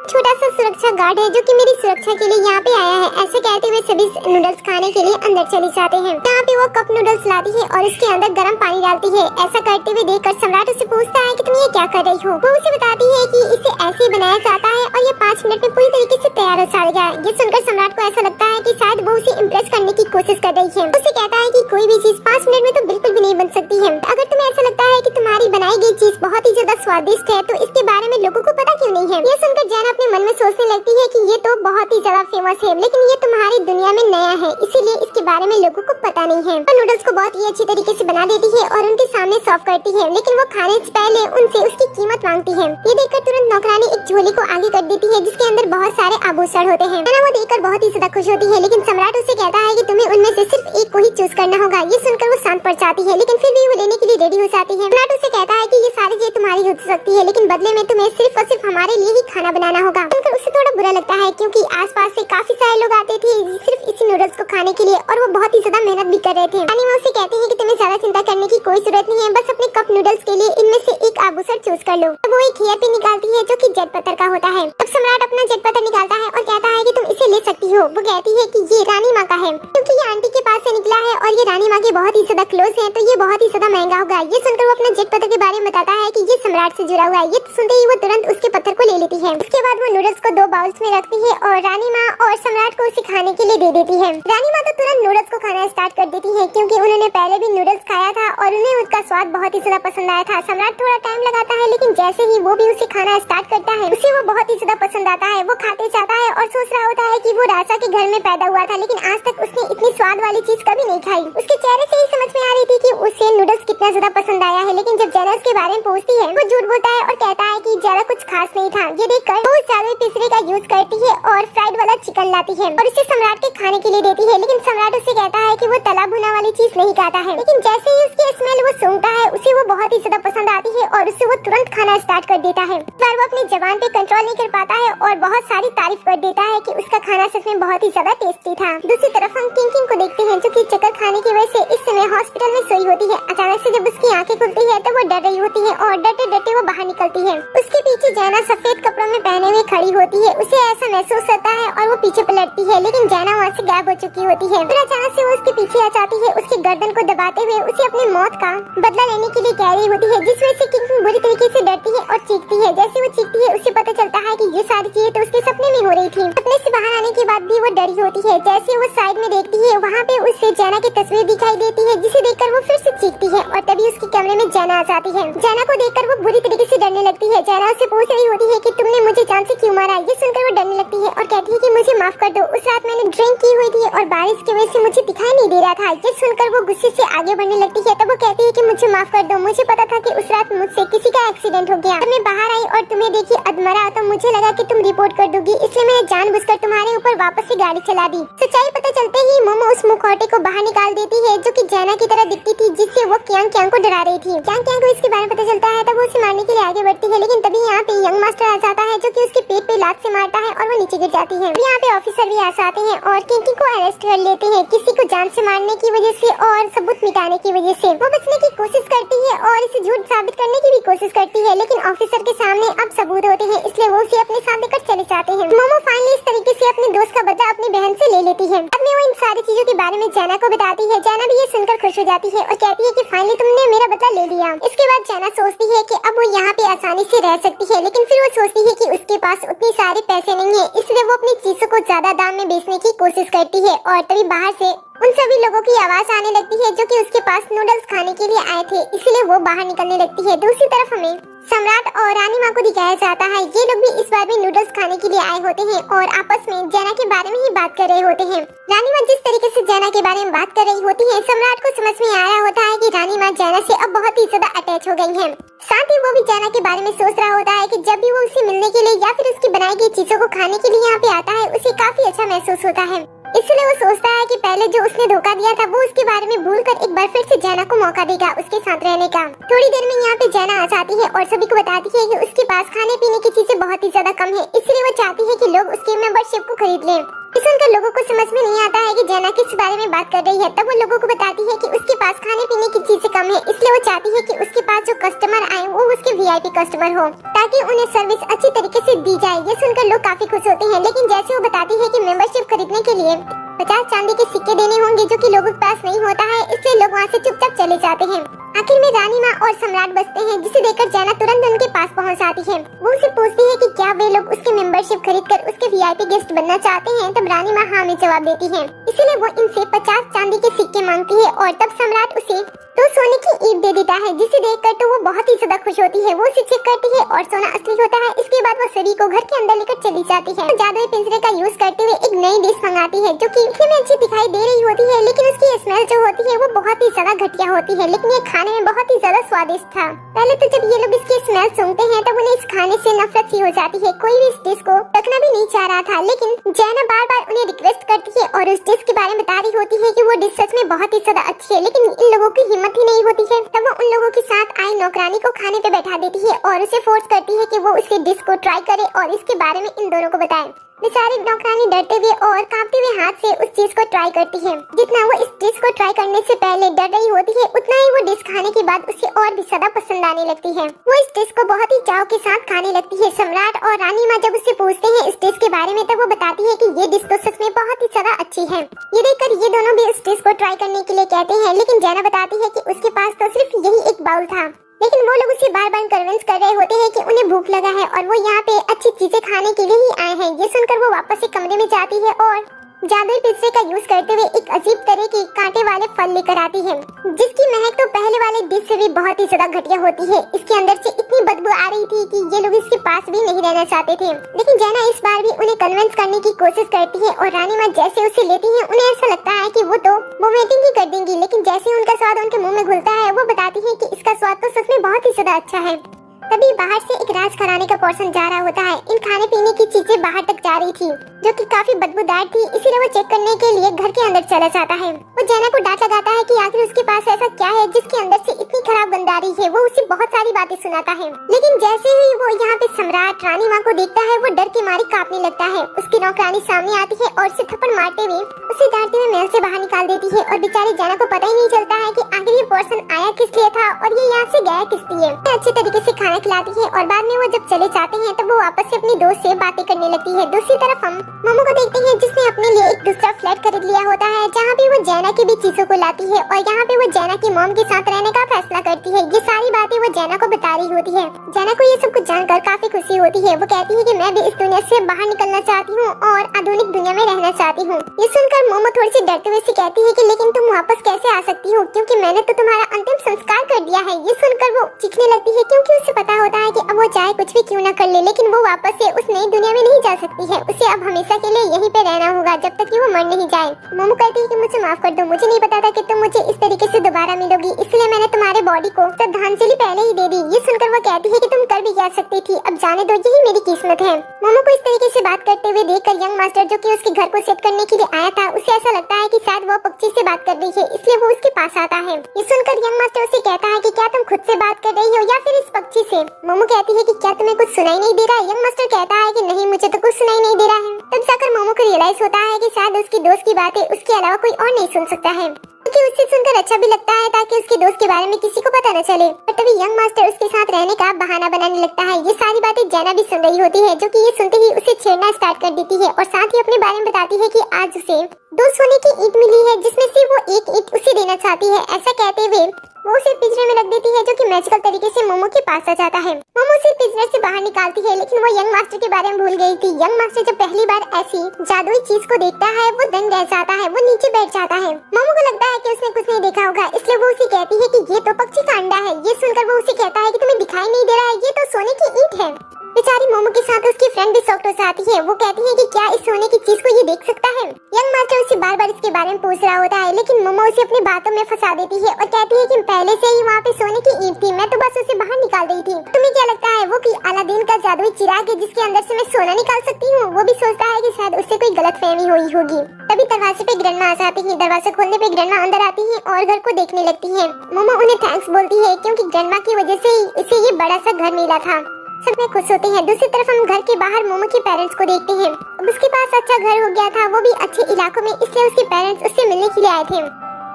छोटा सा सुरक्षा गार्ड है जो कि मेरी सुरक्षा के लिए यहाँ पे आया है। ऐसे कहते हुए सभी नूडल्स खाने के लिए अंदर चले जाते हैं। यहाँ पे वो कप नूडल्स लाती है और उसके अंदर गर्म पानी डालती है। ऐसा करते हुए देखकर सम्राट उससे पूछता है कि तुम ये क्या कर रही हो। वो उसे बताती है कि इसे ऐसे ही बनाया जाता है और ये 5 मिनट में पूरी तरीके से तैयार हो जाएगा। ये सुनकर सम्राट को ऐसा लगता है कि शायद वो उसे इम्प्रेस करने की कोशिश कर रही है। उसे कहता है कि कोई भी चीज 5 मिनट में तो बिल्कुल भी नहीं बन सकती है। अगर तुम्हें ऐसा लगता है कि तुम्हारी बनाई गई चीज बहुत ही ज्यादा स्वादिष्ट है तो इसके बारे में लोगों को पता क्यों नहीं है। ये सुनकर जैना अपने मन में सोचने लगती है कि ये तो बहुत ही ज्यादा फेमस है, लेकिन ये तुम्हारी दुनिया में नया है, इसीलिए इसके बारे में लोगों को पता नहीं है। वो नूडल्स को बहुत ही अच्छी तरीके से बना देती है और उनके सामने सर्व करती है, लेकिन वो खाने से पहले उनसे उसकी कीमत मांगती है। ये देखकर तुरंत नौकरानी एक झोली को आगे कर देती है जिसके अंदर बहुत सारे आभूषण होते हैं। वो देखकर बहुत ही ज्यादा खुश होती है, लेकिन सम्राट उसे कहता है कि तुम्हें उनमें से सिर्फ एक को ही चूज करना होगा। ये सुनकर वो शांत पड़ जाती है, लेकिन फिर भी वो लेने के लिए रेडी हो जाती है। सम्राट उसे कहता है कि ये सारी चीज तुम्हारी हो सकती है, लेकिन बदले में तुम्हें सिर्फ और सिर्फ हमारे लिए ही खाना बनाना होगा। सुनकर उसे थोड़ा बुरा लगता है क्योंकि आसपास से काफी सारे लोग आते थे सिर्फ इसी नूडल्स को खाने के लिए और वो बहुत ही ज्यादा मेहनत भी कर रहे थे। रानी उसे कहती है कि तुम्हें ज्यादा चिंता करने की कोई जरूरत नहीं है, बस अपने कप नूडल्स के लिए इनमें से एक आभूषण चूज कर लो। वो एक हेयर पिन निकालती है जो कि जेट पत्थर का होता है। अब सम्राट अपना जेट पत्थर निकालता है और कहता है कि तुम इसे ले सकती हो। वो कहती है कि ये रानी माँ का है क्योंकि ये आंटी के पास से निकला है और ये रानी माँ के बहुत ही ज्यादा क्लोज है, तो ये बहुत ही ज्यादा महंगा होगा। ये सुनकर वो अपने जेट पत्थर के बारे में बताता है कि ये सम्राट से जुड़ा हुआ है। ये सुनते ही वो तुरंत उसके पत्थर को ले लेती है। उसके बाद वो नूडल्स को 2 बाउल्स में रखती है और रानी माँ और सम्राट को उसे खाने के लिए दे देती है। रानी माँ तो तुरंत नूडल्स को खाना स्टार्ट कर देती है क्योंकि उन्होंने पहले भी नूडल्स खाया था और उन्हें उसका स्वाद बहुत ही ज्यादा पसंद आया था। सम्राट थोड़ा टाइम लगाता है, लेकिन जैसे ही वो भी उसे खाना स्टार्ट करता है उसे वो बहुत ही ज्यादा पसंद आता है। वो खाते जाता है और सोच रहा होता है कि वो राजा के घर में पैदा हुआ था, लेकिन आज तक उसने इतनी स्वाद वाली चीज कभी नहीं खाई। उसके चेहरे से ही समझ में आ रही थी कि उसे नूडल्स कितना ज्यादा पसंद आया है, लेकिन जब जैना उसके बारे में पूछती है वो झूठ बोलता है और कहता है कि ज्यादा कुछ खास नहीं था। ये देखकर वो चावल पिसरे का यूज करती है और फ्राइड वाला चिकन लाती है और उसे सम्राट के खाने के लिए देती है, लेकिन सम्राट उसे कहता है कि वो तला भुना वाली चीज नहीं खाता है। लेकिन जैसे ही उसकी स्मेल वो सूंघता है उसे वो बहुत ही ज्यादा पसंद आती है और उसे वो तुरंत खाना स्टार्ट कर देता है। पर वो अपनी जबान पे कंट्रोल नहीं कर पाता है और बहुत सारी तारीफ कर देता है कि उसका खाना सच में बहुत ही ज्यादा टेस्टी था। दूसरी तरफ हम किंग को देखते हैं जो कि चक्कर खाने की वजह से इस समय हॉस्पिटल में सोई होती है। अचानक से जब उसकी आंखें खुलती है तो वो डर रही होती है और डरते डरते वो बाहर निकलती है। उसके पीछे जैना सफेद कपड़ों में पहने हुए खड़ी होती है। उसे ऐसा महसूस होता है और वो पीछे पलटती है, लेकिन जैना वहाँ से गायब हो चुकी होती है। फिर अचानक से वो उसके पीछे आ जाती है, उसकी गर्दन को दबाते हुए उसे अपनी मौत का बदला लेने के लिए कह रही होती है, जिस वजह से किंग बुरी तरीके से डरती है और चीखती है। जैसे वो चीखती है उसे पता चलता है कि ये सारी चीजें तो उसके सपने में हो रही थी। सपने से बाहर आने के बाद भी वो डरी होती है। जैसे वो साइड में देखती है वहाँ पे उससे जैना की तस्वीर दिखाई देती है, जिसे देखकर वो फिर से चीखती है और तभी उसके कमरे में जैना आ जाती है। जैना को देखकर वो बुरी तरीके से डरने लगती है। जैना उससे पूछ रही होती है कि तुमने मुझे जान से क्यों मारा। ये सुनकर वो डरने लगती है और कहती है कि मुझे माफ कर दो, उस रात मैंने ड्रिंक की हुई थी और बारिश की वजह से मुझे दिखाई नहीं दे रहा था। ये सुनकर वो गुस्से से आगे बढ़ने लगती है। तब वो कहती है कि मुझे माफ कर दो, मुझे पता था कि उस रात मुझसे किसी का एक्सीडेंट हो गया। मैं बाहर आई और तुम्हें देखी अधमरा तो मुझे लगा कि तुम रिपोर्ट कर दोगी, इसलिए मैंने जानबूझकर तुम्हारे ऊपर वापस से गाड़ी चला दी। सच्चाई पता चलते ही मोमो उस मुखौटे को बाहर निकाल देती है जो कि जैना की तरह दिखती थी, जिससे वो क्यांग को डरा रही थी। क्यांग को इसके बारे में पता चलता है तब वो उसे मारने के लिए आगे बढ़ती है, लेकिन तभी यहाँ पे यंग मास्टर आ जाता है जो कि उसके पेट पे लात से मारता है और वो नीचे गिर जाती है। यहाँ पे ऑफिसर भी आ जाते हैं और किंग को अरेस्ट कर लेते हैं किसी को जान से मारने की वजह से और सबूत मिटाने की वजह से। वो बचने की कोशिश करती है और इसे झूठ साबित करने की भी कोशिश करती है, लेकिन ऑफिसर के सामने अब सबूत होते हैं, इसलिए वो उसे अपने साथ लेकर चले जाते हैं। मोमो फाइनली इस तरीके से अपने दोस्त का बदला अपनी बहन से ले लेती है। अब वो इन सारी चीजों के बारे में जैना को बताती है। जैना भी ये सुनकर खुश हो जाती है और कहती है कि फाइनली तुमने मेरा बदला ले लिया। इसके बाद जैना सोचती है कि अब वो यहाँ पे आसानी से रह सकती है, लेकिन फिर वो सोचती है कि उसके पास उतने सारे पैसे नहीं है, इसलिए वो अपनी चीजों को ज्यादा दाम में बेचने की कोशिश करती है। और तभी बाहर से उन सभी लोगों की आवाज आने लगती है जो कि उसके पास नूडल्स खाने के लिए आए थे, इसलिए वो बाहर निकलने लगती है। दूसरी तरफ हमें सम्राट और रानी माँ को दिखाया जाता है। ये लोग भी इस बार भी नूडल्स खाने के लिए आए होते हैं और आपस में जैना के बारे में ही बात कर रहे होते हैं। रानी माँ जिस तरीके से जैना के बारे में बात कर रही होती है, सम्राट को समझ में आया होता है कि रानी माँ जैना से अब बहुत ही ज्यादा अटैच हो गई है। साथ ही वो भी जैना के बारे में सोच रहा होता है कि जब भी वो उसे मिलने के लिए या फिर उसकी बनाई गई चीजों को खाने के लिए यहाँ पे आता है, उसे काफी अच्छा महसूस होता है। इसलिए वो सोचता है कि पहले जो उसने धोखा दिया था वो उसके बारे में भूलकर एक बार फिर से जैना को मौका देगा उसके साथ रहने का। थोड़ी देर में यहाँ पे जैना आ जाती है और सभी को बताती है कि उसके पास खाने पीने की चीजें बहुत ही ज्यादा कम है, इसलिए वो चाहती है कि लोग उसके मेंबरशिप को खरीद लें। ये सुनकर लोगों को समझ में नहीं आता है कि जैना किस बारे में बात कर रही है। तब वो लोगों को बताती है कि उसके पास खाने पीने की चीजें कम है, इसलिए वो चाहती है कि उसके पास जो कस्टमर आए वो उसके वीआईपी कस्टमर हो, ताकि उन्हें सर्विस अच्छी तरीके से दी जाए। ये सुनकर लोग काफी खुश होते हैं, लेकिन जैसे वो बताती है कि मेंबरशिप खरीदने के लिए 50 चांदी के सिक्के देने होंगे, जो कि लोगों के पास नहीं होता है, इसलिए लोग वहाँ से चुपचाप चले जाते हैं। आखिर में रानी माँ और सम्राट बचते हैं, जिसे देखकर जैना तुरंत उनके पास पहुँच आती है। वो उसे पूछती है कि क्या वे लोग उसकी मेंबरशिप खरीदकर उसके वीआईपी गेस्ट बनना चाहते हैं। तब रानी माँ हाँ में जवाब देती है, इसीलिए वो इनसे 50 चांदी के सिक्के मांगती है और तब सम्राट उसे 2 सोने की ईंट दे देता है, जिसे देखकर तो वो बहुत ही ज्यादा खुश होती है। वो उसे चेक करती है और सोना असली होता है। इसके बाद वो सभी को घर के अंदर लेकर चली जाती है। जादुई पिंजरे का यूज करते हुए एक नई डिश मंगाती है, जो कि दिखने में अच्छी दिखाई दे रही होती है, लेकिन उसकी स्मेल जो होती है वो बहुत ही ज्यादा घटिया होती है, लेकिन ये खाने में बहुत ही ज्यादा स्वादिष्ट था। पहले तो जब ये लोग इसकी स्मेल सूंघते हैं तब उन्हें इस खाने से नफरत सी हो जाती है। कोई भी इस डिश को रखना भी नहीं चाह रहा था, लेकिन जैना बार बार उन्हें रिक्वेस्ट करती है और उस डिश के बारे में बता रही होती है कि वो डिश सच में बहुत ही ज्यादा अच्छी है, लेकिन इन लोगों की हिम्मत ही नहीं होती है। तब वो उन लोगों के साथ आई नौकरानी को खाने पे बैठा देती है और उसे फोर्स करती है कि वो उसके डिश को ट्राई करे और इसके बारे में इन दोनों को बताए। बेचारी नौकरानी डरते हुए और कांपते हुए हाथ से उस चीज को ट्राई करती है। जितना वो इस डिश को ट्राई करने से पहले डर रही होती है, उतना ही वो डिश खाने के बाद उसे और भी ज्यादा पसंद आने लगती है। वो इस डिश को बहुत ही चाव के साथ खाने लगती है। सम्राट और रानी माँ जब उससे पूछते हैं इस डिश के बारे में, तब वो बताती है कि ये डिश तो सच में बहुत ही ज्यादा अच्छी है। ये देखकर ये दोनों भी इस डिश को ट्राई करने के लिए कहते हैं, लेकिन जैना बताती है कि उसके पास तो सिर्फ यही एक बाउल था। लेकिन वो लोग उसे बार बार कन्विंस कर रहे होते हैं कि उन्हें भूख लगा है और वो यहाँ पे अच्छी चीजें खाने के लिए ही आए हैं। ये सुनकर वो वापस से कमरे में जाती है और जादुई पिंजरे का यूज करते हुए एक अजीब तरह के कांटे वाले फल लेकर आती है, जिसकी महक तो पहले वाले डिश से भी बहुत ही ज्यादा घटिया होती है। इसके अंदर से इतनी बदबू आ रही थी कि ये लोग इसके पास भी नहीं रहना चाहते थे। लेकिन जैना इस बार भी उन्हें कन्विंस करने की कोशिश करती है और रानी माँ जैसे उसे लेती है, उन्हें ऐसा लगता है कि वो तो वोमिटिंग ही कर देंगी, लेकिन जैसे उनका स्वाद उनके मुँह में घुलता है, वो बताती है कि इसका स्वाद तो सच में बहुत ही ज्यादा अच्छा है। तभी बाहर से एक राज घराने का पर्सन जा रहा होता है। इन खाने पीने की चीजें बाहर तक जा रही थी, जो कि काफी बदबूदार थी, इसीलिए वो चेक करने के लिए घर के अंदर चला जाता है। वो जैना को डांट लगाता है कि आखिर उसके पास ऐसा क्या है जिसके अंदर से इतनी खराब गंध आ रही है। वो उसे बहुत सारी बातें सुनाता है, लेकिन जैसे ही वो यहाँ पे सम्राट रानी माँ को देखता है, वो डर के मारे कांपने लगता है। उसकी नौकरानी सामने आती है और उसे थप्पड़ मारते हुए उसे डांटते हुए महल से बाहर निकाल देती है और बेचारी जैना को पता ही नहीं चलता है कि आखिर ये पर्सन आया किस लिए था और ये यहाँ से गया किस लिए। अच्छे तरीके से खाना खिलाती है और बाद में वो जब चले जाते हैं तब वो वापस से अपनी दोस्त से बातें करने लगती है। दूसरी तरफ हम मोमो को देखते हैं, जिसने अपने लिए एक दूसरा फ्लैट खरीद लिया होता है, जहाँ पे वो जैना की भी चीजों को लाती है और यहाँ पे वो जैना की मॉम के साथ रहने का फैसला करती है। ये सारी बातें वो जैना को बता रही होती है। जैना को ये सब कुछ जानकर काफी खुशी होती है। वो कहती है कि मैं भी इस दुनिया से बाहर निकलना चाहती हूँ और आधुनिक दुनिया में रहना चाहती हूँ। ये सुनकर मोमो थोड़ी सी डरते हुए से कहती है कि लेकिन तुम वापस कैसे आ सकती हो, क्योंकि मैंने तो तुम्हारा अंतिम संस्कार कर दिया है। ये सुनकर वो चीखने लगती है, क्योंकि उसे पता होता है कि अब वो चाहे कुछ भी क्यों न कर ले, लेकिन वो वापस से उस नई दुनिया में नहीं जा सकती है। उसे अब हमेशा के लिए यहीं पे रहना होगा जब तक कि वो मर नहीं जाए। मोमो कहती है कि मुझे माफ कर दो, मुझे नहीं पता था कि तुम मुझे इस तरीके से दोबारा मिलोगी, इसलिए मैंने तुम्हारे बॉडी को श्रद्धांजलि पहले ही दे दी। ये सुनकर वो कहती है कि तुम कर भी जा सकती थी, अब जाने दो, यही मेरी किस्मत है। मोमो को इस तरीके से बात करते हुए देखकर यंग मास्टर, जो कि उसके घर को सेट करने के लिए आया था, उसे ऐसा लगता है कि शायद वो पक्षी से बात कर रही है, इसलिए वो उसके पास आता है। ये सुनकर यंग मास्टर उसे कहता है कि क्या तुम खुद से बात कर रही हो या फिर इस पक्षी से। मोमो कहती है कि क्या तुम्हें कुछ सुनाई नहीं दे रहा है। यंग मास्टर कहता है कि नहीं, मुझे तो कुछ सुनाई नहीं दे रहा है। तब जाकर मोमो को रियलाइज होता है कि शायद उसकी दोस्त की बातें उसके अलावा कोई और नहीं सुन सकता है, क्योंकि उससे सुनकर अच्छा भी लगता है ताकि उसके दोस्त के बारे में किसी को पता न चले। और तभी यंग मास्टर उसके साथ रहने का बहाना बनाने लगता है। ये सारी बातें जैना भी सुन रही होती है, जो कि ये सुनते ही उसे छेड़ना स्टार्ट कर देती है और साथ ही अपने बारे में बताती है कि आज उसे 2 सोने की ईंट मिली है, जिसमें से वो एक ईंट उसे देना चाहती है। ऐसा कहते हुए वो उसे पिंजरे में रख देती है, जो कि मैजिकल तरीके से मोमो के पास आ जाता है। मोमो उसे पिंजरे से बाहर निकालती है, लेकिन वो यंग मास्टर के बारे में भूल गई थी। यंग मास्टर जब पहली बार ऐसी जादुई चीज को देखता है, वो दंग रह जाता है, वो नीचे बैठ जाता है। मोमो को लगता है कि उसने कुछ नहीं देखा होगा, इसलिए वो उसे कहती है कि ये तो पक्षी का अंडा है। ये सुनकर वो उसे कहता है कि तुम्हें दिखाई नहीं दे रहा है, ये तो सोने की ईंट है। बेचारी मोमो के साथ उसकी फ्रेंड भी शॉक्ड हो जाती है। वो कहती है कि क्या इस सोने की चीज को ये देख सकता है। यंग मास्टर उसे बार बार इसके बारे में पूछ रहा होता है, लेकिन मोमो उसे अपनी बातों में फंसा देती है और कहती है कि पहले से ही वहाँ पे सोने की ईंट थी, मैं तो बस उसे बाहर निकाल रही थी। तुम्हें क्या लगता है वो कि अलादीन का जादुई चिराग है जिसके अंदर से मैं सोना निकाल सकती हूँ। वो भी सोचता है कि शायद उससे कोई गलतफहमी हुई होगी। तभी दरवाजे पे ग्रैंडमा आ जाती है। दरवाजा खोलने पे ग्रैंडमा अंदर आती है और घर को देखने लगती है। मोमो उन्हें थैंक्स बोलती है, क्योंकि ग्रैंडमा की वजह से ही उसे ये बड़ा सा घर मिला था। सब में खुश होते हैं। दूसरी तरफ हम घर के बाहर मोमो के पेरेंट्स को देखते हैं। अब उसके पास अच्छा घर हो गया था, वो भी अच्छे इलाकों में, इसलिए उसके पेरेंट्स उससे मिलने के लिए आए थे।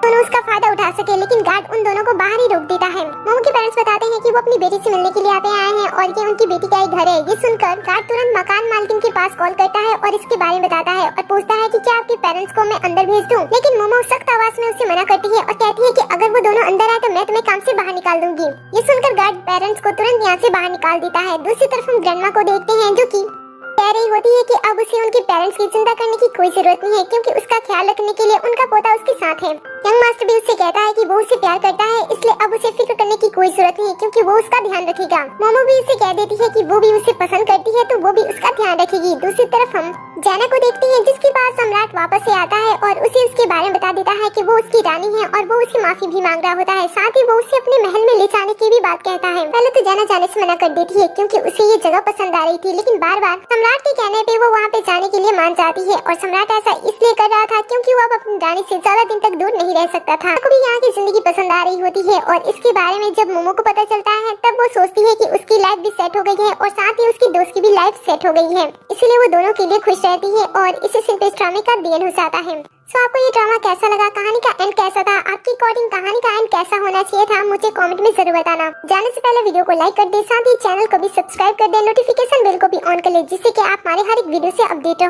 दोनों उसका फायदा उठा सके, लेकिन गार्ड उन दोनों को बाहर ही रोक देता है। मोमो के पेरेंट्स बताते हैं कि वो अपनी बेटी से मिलने के लिए यहाँ पे आए हैं और ये उनकी बेटी का ही घर है। ये सुनकर गार्ड तुरंत मकान मालकिन के पास कॉल करता है और इसके बारे में बताता है और पूछता है कि क्या आपके पेरेंट्स को मैं अंदर भेज दूं। लेकिन मोमो सख्त आवाज में उसे मना करती है और कहती है कि अगर वो दोनों अंदर आए तो मैं तुम्हें काम से बाहर निकाल दूंगी। ये सुनकर गार्ड पेरेंट्स को तुरंत यहाँ से बाहर निकाल देता है। दूसरी तरफ हम ग्रैंडमा को देखते हैं जो कि कह रही होती है कि अब उसे उनके पेरेंट्स की चिंता करने की कोई जरूरत नहीं है, क्योंकि उसका ख्याल रखने के लिए उनका पोता उसके साथ है। यंग मास्टर भी उससे कहता है कि वो उसे प्यार करता है, इसलिए अब उसे फिक्र करने की कोई जरूरत नहीं है, क्योंकि वो उसका ध्यान रखेगा। मोमो भी उसे कह देती है कि वो भी उसे पसंद करती है, तो वो भी उसका ध्यान रखेगी। दूसरी तरफ हम जैना को देखते हैं, जिसके पास सम्राट वापस से आता है और उसे उसके बारे में बता देता है कि वो उसकी रानी है और वो उससे माफी भी मांग रहा होता है। साथ ही वो उसे अपने महल में ले जाने की भी बात कहता है। पहले तो जैना जाने से मना कर देती है, क्योंकि उसे ये जगह पसंद आ रही थी, लेकिन बार बार सम्राट के कहने पे वो वहाँ पे जाने के लिए मान जाती है। और सम्राट ऐसा इसलिए कर रहा था क्योंकि वो अब अपनी रानी से ज्यादा दिन तक दूर नहीं रह सकता था। को भी यहाँ की जिंदगी पसंद आ रही होती है और इसके बारे में जब मोमो को पता चलता है, तब वो सोचती है कि उसकी लाइफ भी सेट हो गई है और साथ ही उसकी दोस्त की भी लाइफ सेट हो गई है, इसलिए वो दोनों के लिए खुश रहती है और इसे सिर्फ इस ड्रामे का दी एंड हो जाता है। तो आपको ये ड्रामा कैसा लगा, कहानी का एंड कैसा था, आपकी अकॉर्डिंग कहानी का एंड कैसा होना चाहिए था, मुझे कमेंट में जरूर बताना। जाने से पहले वीडियो को लाइक कर दे, साथ ही चैनल को भी सब्सक्राइब कर दे, नोटिफिकेशन बेल को भी ऑन कर ले, जिससे कि आप हमारे हर एक वीडियो से अपडेट हो।